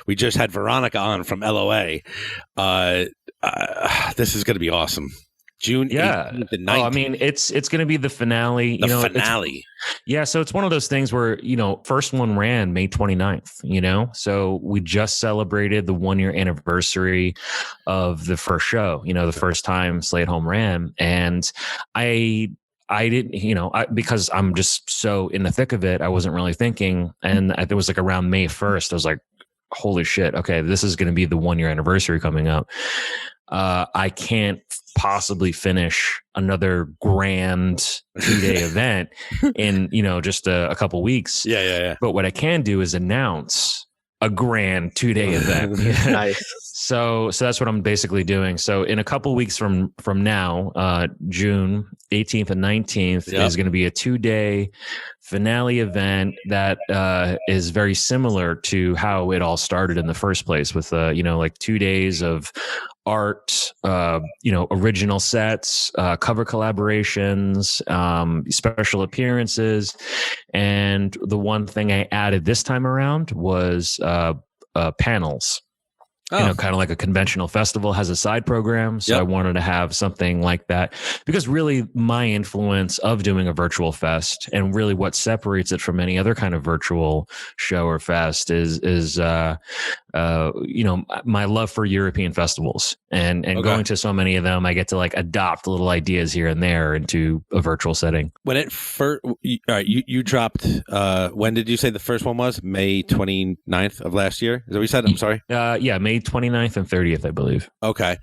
we just had Veronica on from LOA. This is going to be awesome. June 18th and 19th. Oh, I mean, it's going to be the finale. Finale. Yeah, so it's one of those things where, you know, first one ran May 29th, you know? So we just celebrated the 1-year anniversary of the first show, you know, the first time Slay at Home ran. And I didn't, you know, because I'm just so in the thick of it, I wasn't really thinking. And it was like around May 1st, I was like, holy shit, okay, this is going to be the 1-year anniversary coming up. I can't possibly finish another grand 2-day event in, you know, just a couple weeks. Yeah. But what I can do is announce a grand 2-day event. Nice. So that's what I'm basically doing. So in a couple weeks from now, June 18th and 19th is going to be a 2-day finale event that is very similar to how it all started in the first place with, you know, like 2 days of art, you know, original sets, cover collaborations, special appearances. And the one thing I added this time around was panels. kind of like a conventional festival has a side program. So I wanted to have something like that, because really my influence of doing a virtual fest, and really what separates it from any other kind of virtual show or fest is my love for European festivals, and going to so many of them, I get to like adopt little ideas here and there into a virtual setting. When it first, all right, you dropped, when did you say the first one was? May 29th of last year? Is that what you said? I'm sorry. Yeah, May 29th and 30th, I believe. Okay.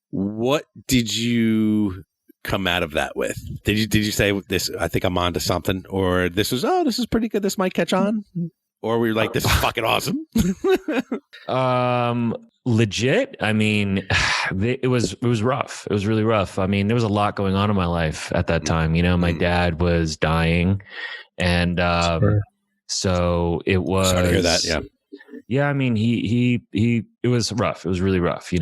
What did you come out of that with? Did you say this, I think I'm onto something, or this is pretty good, this might catch on? Or were you like, this is fucking awesome? Legit. I mean, it was rough. It was really rough. I mean, there was a lot going on in my life at that time. My dad was dying, and so it was. Sorry to hear that. Yeah. Yeah. I mean, it was rough. It was really rough.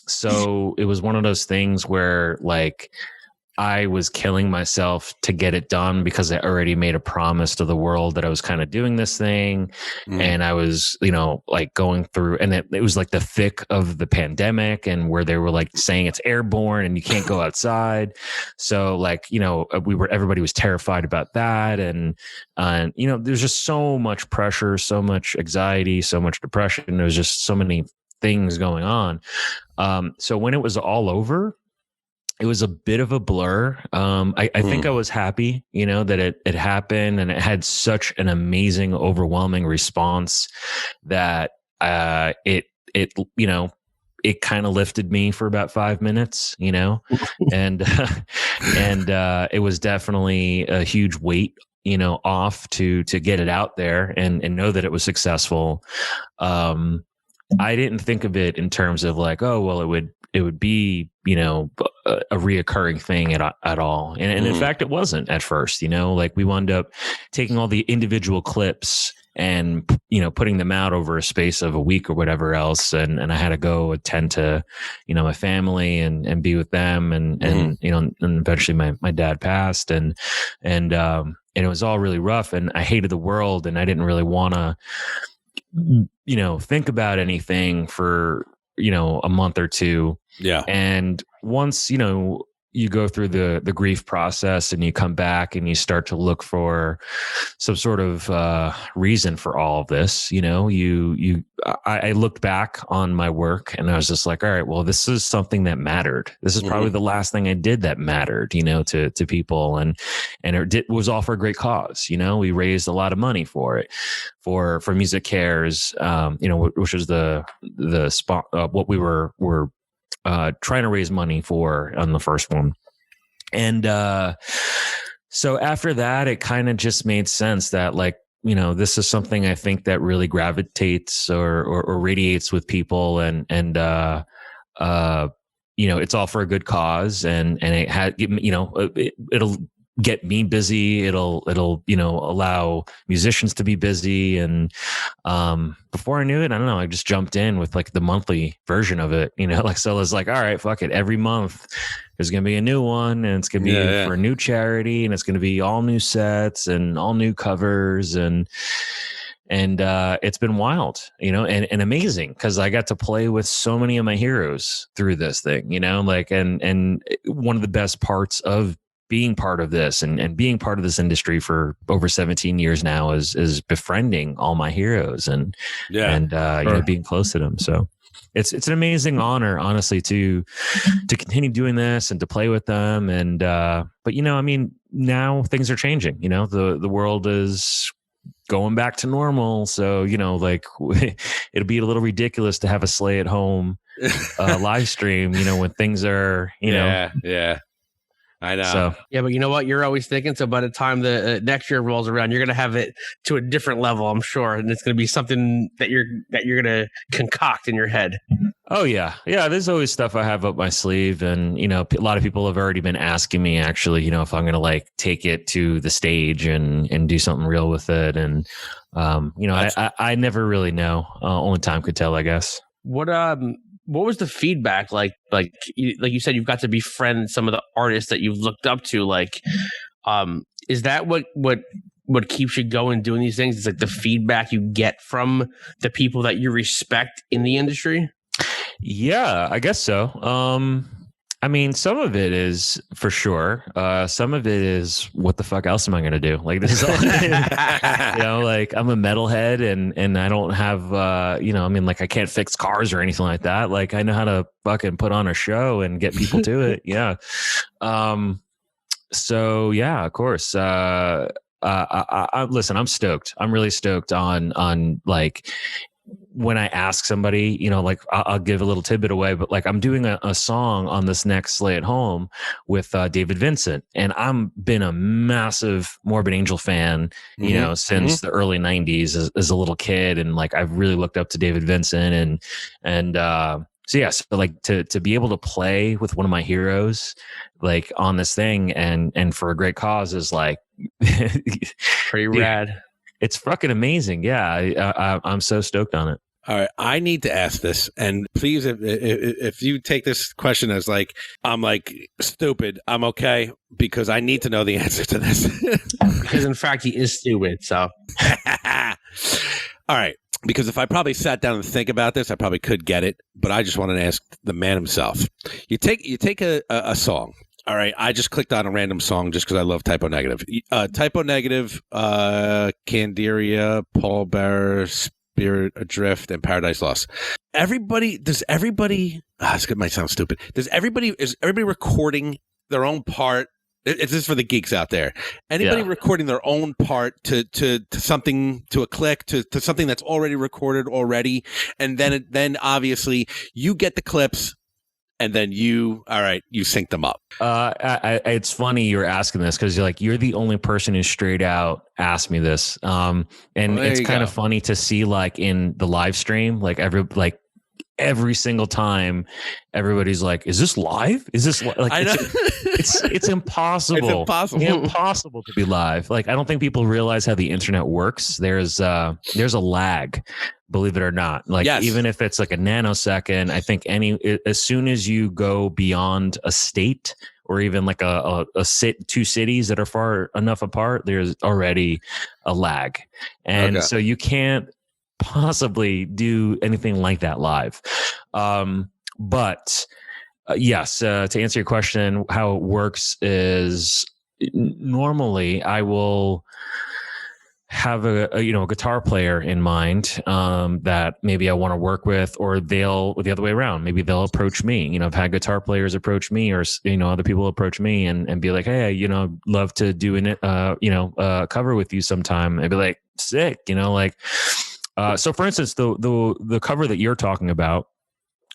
So it was one of those things where like I was killing myself to get it done, because I already made a promise to the world that I was kind of doing this thing. And I was, like going through, and it was like the thick of the pandemic, and where they were like saying it's airborne and you can't go outside. So like, everybody was terrified about that. And there's just so much pressure, so much anxiety, so much depression. There was just so many things going on. So when it was all over, it was a bit of a blur. I think I was happy, that it happened, and it had such an amazing, overwhelming response that it kind of lifted me for about 5 minutes, and it was definitely a huge weight, off to get it out there and know that it was successful. I didn't think of it in terms of like, oh, well, it would be, a reoccurring thing at all. And in fact, it wasn't at first, like we wound up taking all the individual clips and, putting them out over a space of a week or whatever else. And I had to go attend to, my family and be with them. And eventually my dad passed, and it was all really rough, and I hated the world, and I didn't really want to, think about anything for, a month or two. Yeah. And once, you go through the grief process and you come back and you start to look for some sort of reason for all of this, I looked back on my work and I was just like, all right, well, this is something that mattered. This is probably the last thing I did that mattered, to people. And it was all for a great cause. We raised a lot of money for it, for Music Cares, which was the spot, what we were trying to raise money for on the first one. And so after that, it kind of just made sense that like, this is something I think that really gravitates or radiates with people, and it's all for a good cause, and it had, it'll get me busy. It'll allow musicians to be busy. And before I knew it, I don't know, I just jumped in with like the monthly version of it, so I was like, all right, fuck it. Every month there's going to be a new one, and it's going to be for a new charity, and it's going to be all new sets and all new covers. And it's been wild, and amazing, because I got to play with so many of my heroes through this thing, and one of the best parts of being part of this and being part of this industry for over 17 years now is befriending all my heroes and being close to them. So it's an amazing honor, honestly, to continue doing this and to play with them. And but now things are changing. The world is going back to normal. So it'll be a little ridiculous to have a Slay at Home live stream. When things are yeah. I know. So, yeah, but you know what? You're always thinking. So by the time the next year rolls around, you're going to have it to a different level, I'm sure, and it's going to be something that you're going to concoct in your head. Oh yeah. There's always stuff I have up my sleeve, and a lot of people have already been asking me, actually, if I'm going to like take it to the stage and do something real with it, and I never really know. Only time could tell, I guess. What was the feedback like you said, you've got to befriend some of the artists that you've looked up to, is that what what keeps you going doing these things? It's like the feedback you get from the people that you respect in the industry. Yeah, I guess so. I mean, some of it is for sure. Some of it is what the fuck else am I going to do? Like this is all, like I'm a metalhead and I don't have, I mean, like I can't fix cars or anything like that. Like I know how to fucking put on a show and get people to it. Yeah. So yeah, of course. Listen, I'm stoked. I'm really stoked on like, when I ask somebody, like I'll give a little tidbit away, but like I'm doing a song on this next Slay at Home with David Vincent, and I'm been a massive Morbid Angel fan, since the early '90s as a little kid, and like I've really looked up to David Vincent, and so yeah, so like to be able to play with one of my heroes, like on this thing, and for a great cause is like pretty rad. It's fucking amazing. Yeah, I'm so stoked on it. All right, I need to ask this, and please, if you take this question as like I'm like stupid, I'm okay because I need to know the answer to this. Because in fact, he is stupid. So, all right, because if I probably sat down and think about this, I probably could get it, but I just wanted to ask the man himself. You take a song. All right, I just clicked on a random song just because I love Typo Negative. Typo Negative, Candiria, Paul Bearer, Spirit Adrift, and Paradise Lost. This might sound stupid. Is everybody recording their own part? This is for the geeks out there. Anybody recording their own part to something, to a click, to something that's already recorded already, and then obviously you get the clips. And then you sync them up. It's funny you're asking this because you're the only person who straight out asked me this. And it's kind of funny to see like in the live stream, like every single time, everybody's like, "Is this live? Is this like?" I know. It's impossible. It's impossible to be live. Like I don't think people realize how the internet works. There's a lag. Believe it or not, like yes. Even if it's like a nanosecond, I think as soon as you go beyond a state or even like two cities that are far enough apart, there's already a lag, and so you can't possibly do anything like that live. But yes, to answer your question, how it works is normally I will have a guitar player in mind that maybe I want to work with, or the other way around. Maybe they'll approach me. I've had guitar players approach me, or other people approach me and be like, "Hey, love to do cover with you sometime." I'd be like, "Sick," So for instance, the cover that you're talking about,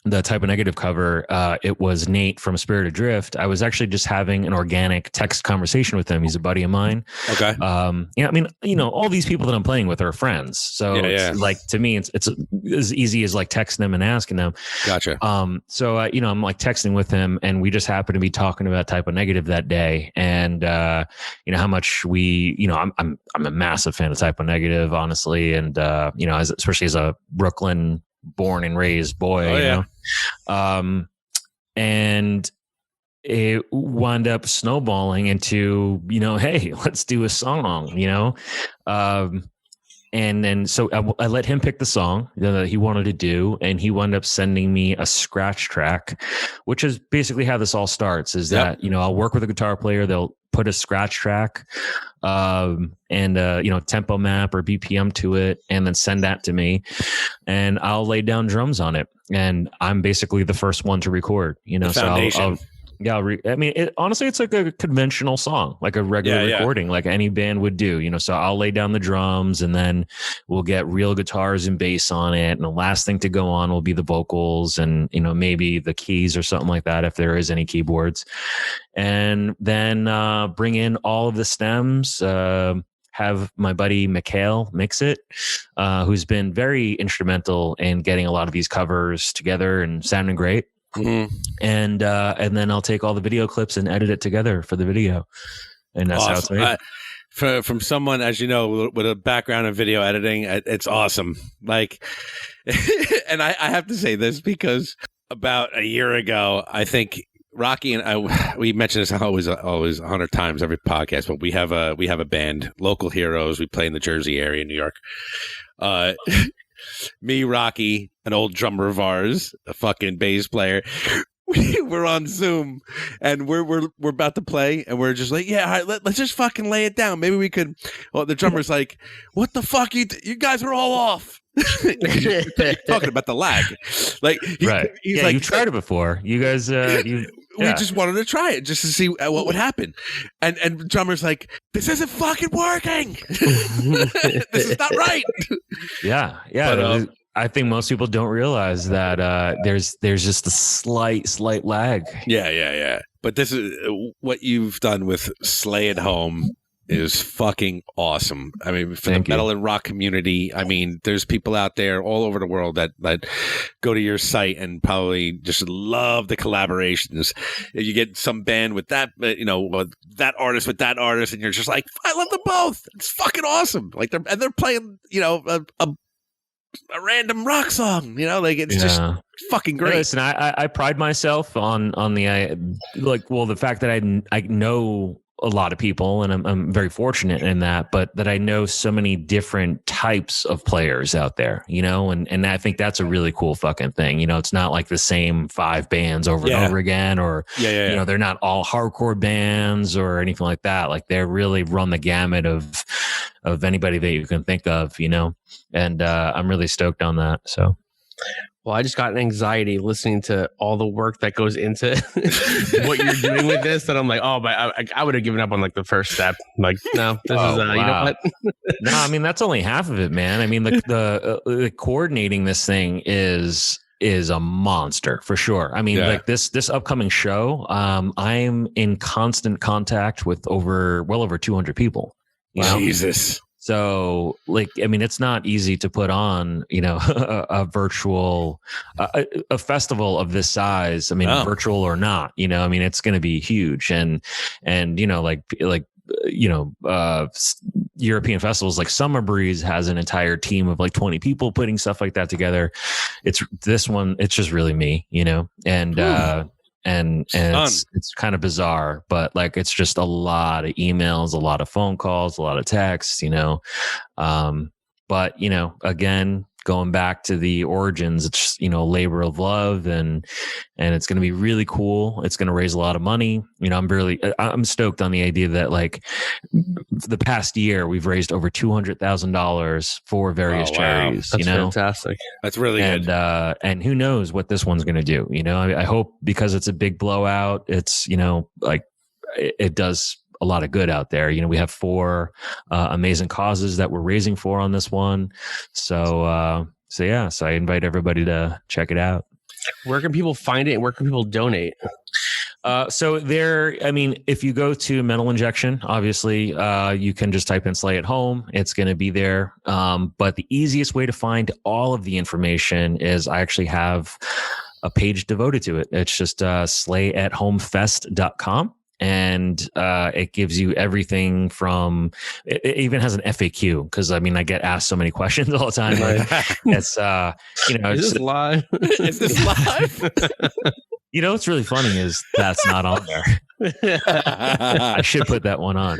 the Typo Negative cover, it was Nate from Spirit Adrift. I was actually just having an organic text conversation with him. He's a buddy of mine. Okay. All these people that I'm playing with are friends. So it's like, to me, it's as easy as like texting them and asking them. Gotcha. So I'm like texting with him, and we just happened to be talking about Typo Negative that day. And, how much I'm a massive fan of Typo Negative, honestly. And, especially as a Brooklyn born and raised boy, and it wound up snowballing into, hey, let's do a song, and then so I let him pick the song that he wanted to do, and he wound up sending me a scratch track, which is basically how this all starts. Is that I'll work with a guitar player, they'll put a scratch track, and tempo map or BPM to it, and then send that to me, and I'll lay down drums on it, and I'm basically the first one to record. So honestly, it's like a conventional song, like a regular recording, like any band would do, so I'll lay down the drums, and then we'll get real guitars and bass on it. And the last thing to go on will be the vocals and, maybe the keys or something like that, if there is any keyboards. And then, bring in all of the stems, have my buddy Mikhail mix it, who's been very instrumental in getting a lot of these covers together and sounding great. Mm-hmm. And then I'll take all the video clips and edit it together for the video, and that's how it's made. From someone, as you know, with a background in video editing, it's awesome. Like, and I have to say this because about a year ago, I think Rocky and I, we mention this always 100 times every podcast, but we have a band, Local Heroes. We play in the Jersey area, New York. Me, Rocky, an old drummer of ours, a fucking bass player. We're on Zoom and we're about to play and we're just like, yeah, all right, let's just fucking lay it down. Maybe we could. Well, the drummer's like, what the fuck? You guys are all off. You're talking about the lag. Like, Right. He's Yeah, like, you've tried it before. You guys, we just wanted to try it just to see what would happen. And the drummer's like, this isn't fucking working. This is not right. Yeah. But, I think most people don't realize that there's just a slight lag. Yeah. But this is what you've done with Slay at Home is fucking awesome. I mean, for the metal and rock community, I mean, there's people out there all over the world that go to your site and probably just love the collaborations. You get some band with that, that artist with that artist, and you're just like, I love them both. It's fucking awesome. Like they're playing, a random rock song, like it's just fucking great. Listen, I pride myself on the fact that I know a lot of people, and I'm very fortunate in that, but that I know so many different types of players out there, and I think that's a really cool fucking thing. It's not like the same 5 bands over and over again, or they're not all hardcore bands or anything like that. Like they really run the gamut of anybody that you can think of, and I'm really stoked on that. So. Well, I just got an anxiety listening to all the work that goes into what you're doing with this. That I'm like, oh, but I would have given up on like the first step. Like, no, this is, you know what? No, I mean, that's only half of it, man. I mean, the coordinating this thing is a monster for sure. I mean, like this upcoming show, I'm in constant contact with well over 200 people. Jesus. So, it's not easy to put on, a virtual, a festival of this size. I mean, virtual or not, it's going to be huge. And European festivals like Summer Breeze has an entire team of like 20 people putting stuff like that together. It's this one. It's just really me, and it's kind of bizarre, but like it's just a lot of emails, a lot of phone calls, a lot of texts, but again, going back to the origins, it's a labor of love, and it's going to be really cool. It's going to raise a lot of money. I'm stoked on the idea that like the past year we've raised over $200,000 for various charities. That's fantastic. That's really good. And who knows what this one's going to do? I hope because it's a big blowout. It's it does a lot of good out there. We have 4 amazing causes that we're raising for on this one. So I invite everybody to check it out. Where can people find it and where can people donate? So if you go to Mental Injection, obviously, you can just type in Slay at Home. It's going to be there. But the easiest way to find all of the information is I actually have a page devoted to it. It's just slayathomefest.com. And it gives you everything from, it even has an FAQ, because I get asked so many questions all the time. Like, it's is this live? Is this live? What's really funny is that's not on there. I should put that one on.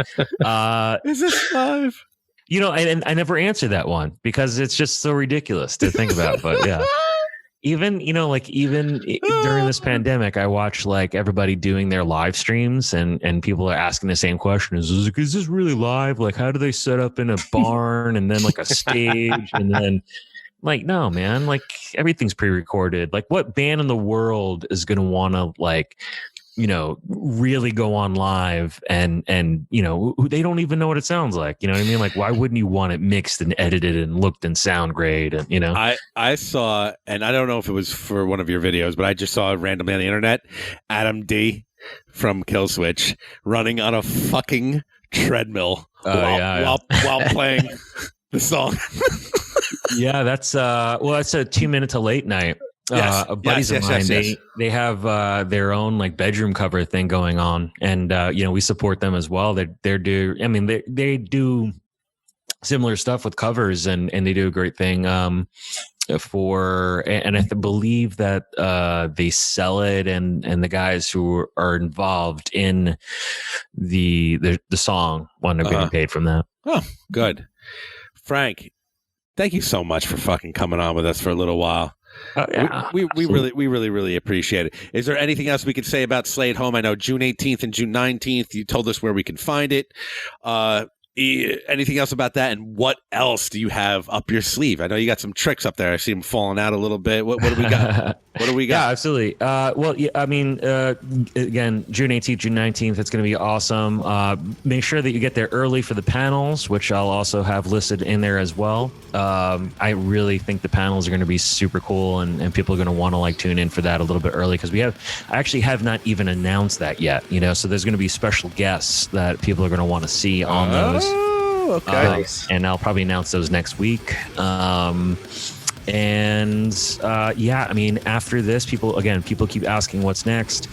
Is this live? And I never answer that one because it's just so ridiculous to think about. But yeah. Even during this pandemic, I watch like everybody doing their live streams and people are asking the same question. Is this really live? Like, how do they set up in a barn and then like a stage? And then like, no, man, like everything's pre-recorded. Like what band in the world is going to want to like, really go on live and they don't even know what it sounds like. You know what I mean? Like, why wouldn't you want it mixed and edited and looked and sound great? And, I saw, and I don't know if it was for one of your videos, but I just saw randomly on the internet, Adam D from Killswitch running on a fucking treadmill while playing the song. Yeah, that's that's a 2 minute to late night. Buddies of mine, they have their own like bedroom cover thing going on, and we support them as well. They do similar stuff with covers, and they do a great thing. and I believe that they sell it, and the guys who are involved in the song want to get paid from that. Oh, good. Frank, thank you so much for fucking coming on with us for a little while. Yeah, we really appreciate it. Is there anything else we could say about Slay at Home? I know June 18th and June 19th. You told us where we can find it. Anything else about that? And what else do you have up your sleeve? I know you got some tricks up there. I see them falling out a little bit. What do we got? What do we got? Yeah, absolutely. Well, yeah, I mean, again, June 18th, June 19th, it's going to be awesome. Make sure that you get there early for the panels, which I'll also have listed in there as well. I really think the panels are going to be super cool, and people are going to want to like tune in for that a little bit early, because I actually have not even announced that yet, so there's going to be special guests that people are going to want to see on those. Okay. And I'll probably announce those next week. Yeah, I mean, after this, people keep asking what's next.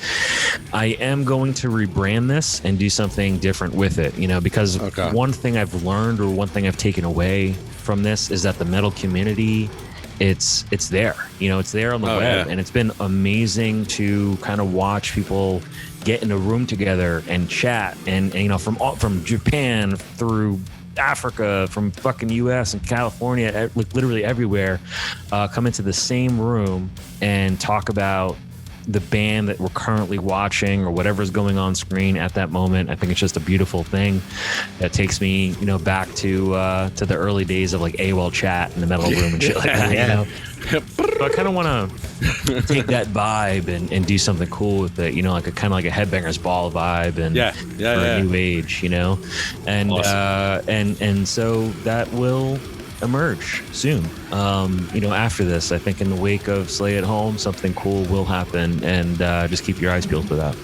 I am going to rebrand this and do something different with it, because one thing I've learned, or one thing I've taken away from this, is that the metal community, it's there, it's there on the web. And it's been amazing to kind of watch people get in a room together and chat, and from Japan through Africa, from fucking US and California, like literally everywhere, come into the same room and talk about the band that we're currently watching or whatever's going on screen at that moment. I think it's just a beautiful thing that takes me, back to the early days of like AOL chat in the metal room and shit like that. So I kind of want to take that vibe and do something cool with it, like a kind of like a Headbangers Ball vibe, and for a new age, and awesome. And so that will emerge soon. After this, I think in the wake of Slay at Home, something cool will happen, and just keep your eyes peeled for that.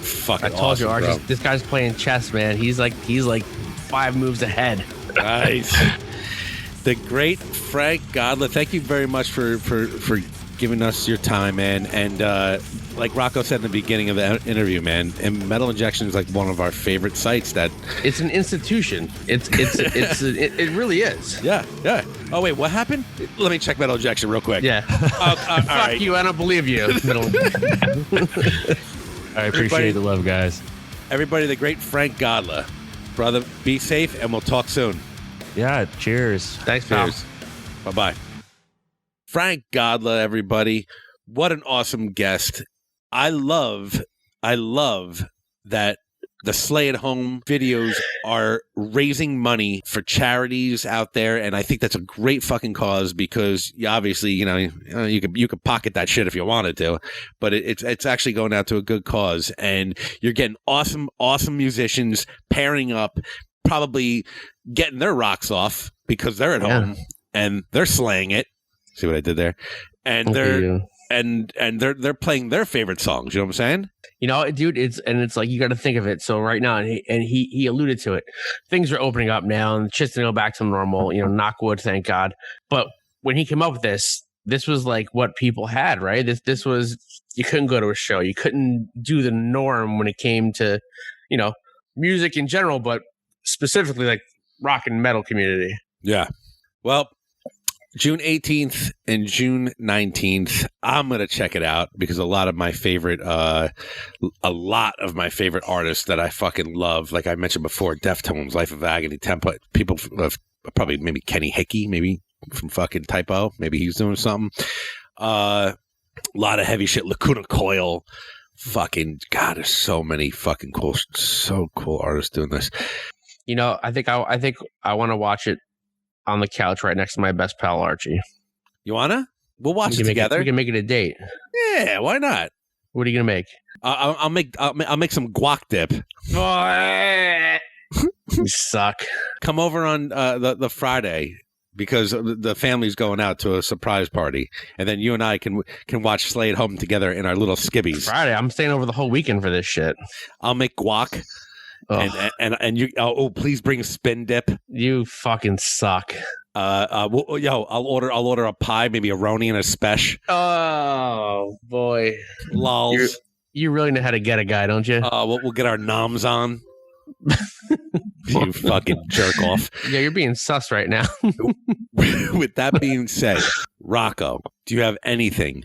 I told you, Archie, this guy's playing chess, man. He's like 5 moves ahead. Nice. The great Frank Godla, thank you very much for giving us your time, man. And like Rocco said in the beginning of the interview, man, and Metal Injection is like one of our favorite sites. That it's an institution. It really is. Yeah. Oh wait, what happened? Let me check Metal Injection real quick. Yeah. Fuck right. You, I don't believe you. I appreciate the love, guys. Everybody, the great Frank Godla, brother. Be safe, and we'll talk soon. Yeah, cheers. Thanks, pal. Cheers. Bye-bye. Frank Godla, everybody. What an awesome guest. I love that the Slay at Home videos are raising money for charities out there, and I think that's a great fucking cause, because obviously, you could pocket that shit if you wanted to, but it's actually going out to a good cause, and you're getting awesome musicians pairing up, probably getting their rocks off because they're at home and they're slaying it. See what I did there? And they're playing their favorite songs. You know what I'm saying? Dude, it's like, you got to think of it. So right now, and he alluded to it, things are opening up now, and shit's gonna go back to normal. Knock wood, thank God. But when he came up with this was like what people had, right? This was, you couldn't go to a show, you couldn't do the norm when it came to, music in general, but specifically like rock and metal community. Yeah. Well, June 18th and June 19th, I'm going to check it out, because a lot of my favorite artists that I fucking love, like I mentioned before, Deftones, Life of Agony, Tempo, people, probably maybe Kenny Hickey, maybe from fucking Typo, maybe he's doing something. A lot of heavy shit, Lacuna Coil, fucking God, there's so many fucking cool artists doing this. I think I want to watch it on the couch right next to my best pal Archie. You wanna? We'll watch it together. We can make it a date. Yeah, why not? What are you gonna make? I'll make some guac dip. You suck. Come over on the Friday, because the family's going out to a surprise party, and then you and I can watch Slay at Home together in our little skibbies. Friday, I'm staying over the whole weekend for this shit. I'll make guac. And you please bring spin dip. You fucking suck. I'll order a pie, maybe a roni and a spesh. Oh boy, lols. You really know how to get a guy, don't you? We'll get our noms on. You fucking jerk off. Yeah, you're being sus right now. With that being said, Rocco, do you have anything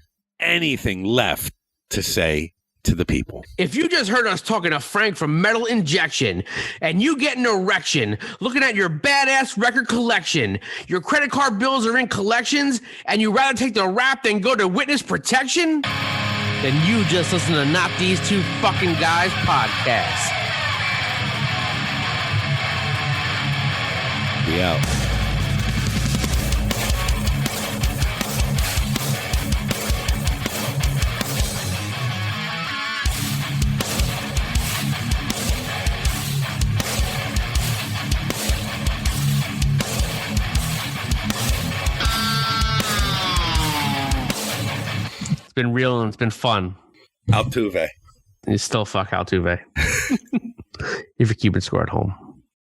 left to say to the people? If you just heard us talking to Frank from Metal Injection and you get an erection looking at your badass record collection, your credit card bills are in collections, and you rather take the rap than go to witness protection, then you just listen to Not These Two Fucking Guys podcast. We out. It's been real and it's been fun. Altuve. You still fuck Altuve. If you're keeping score at home.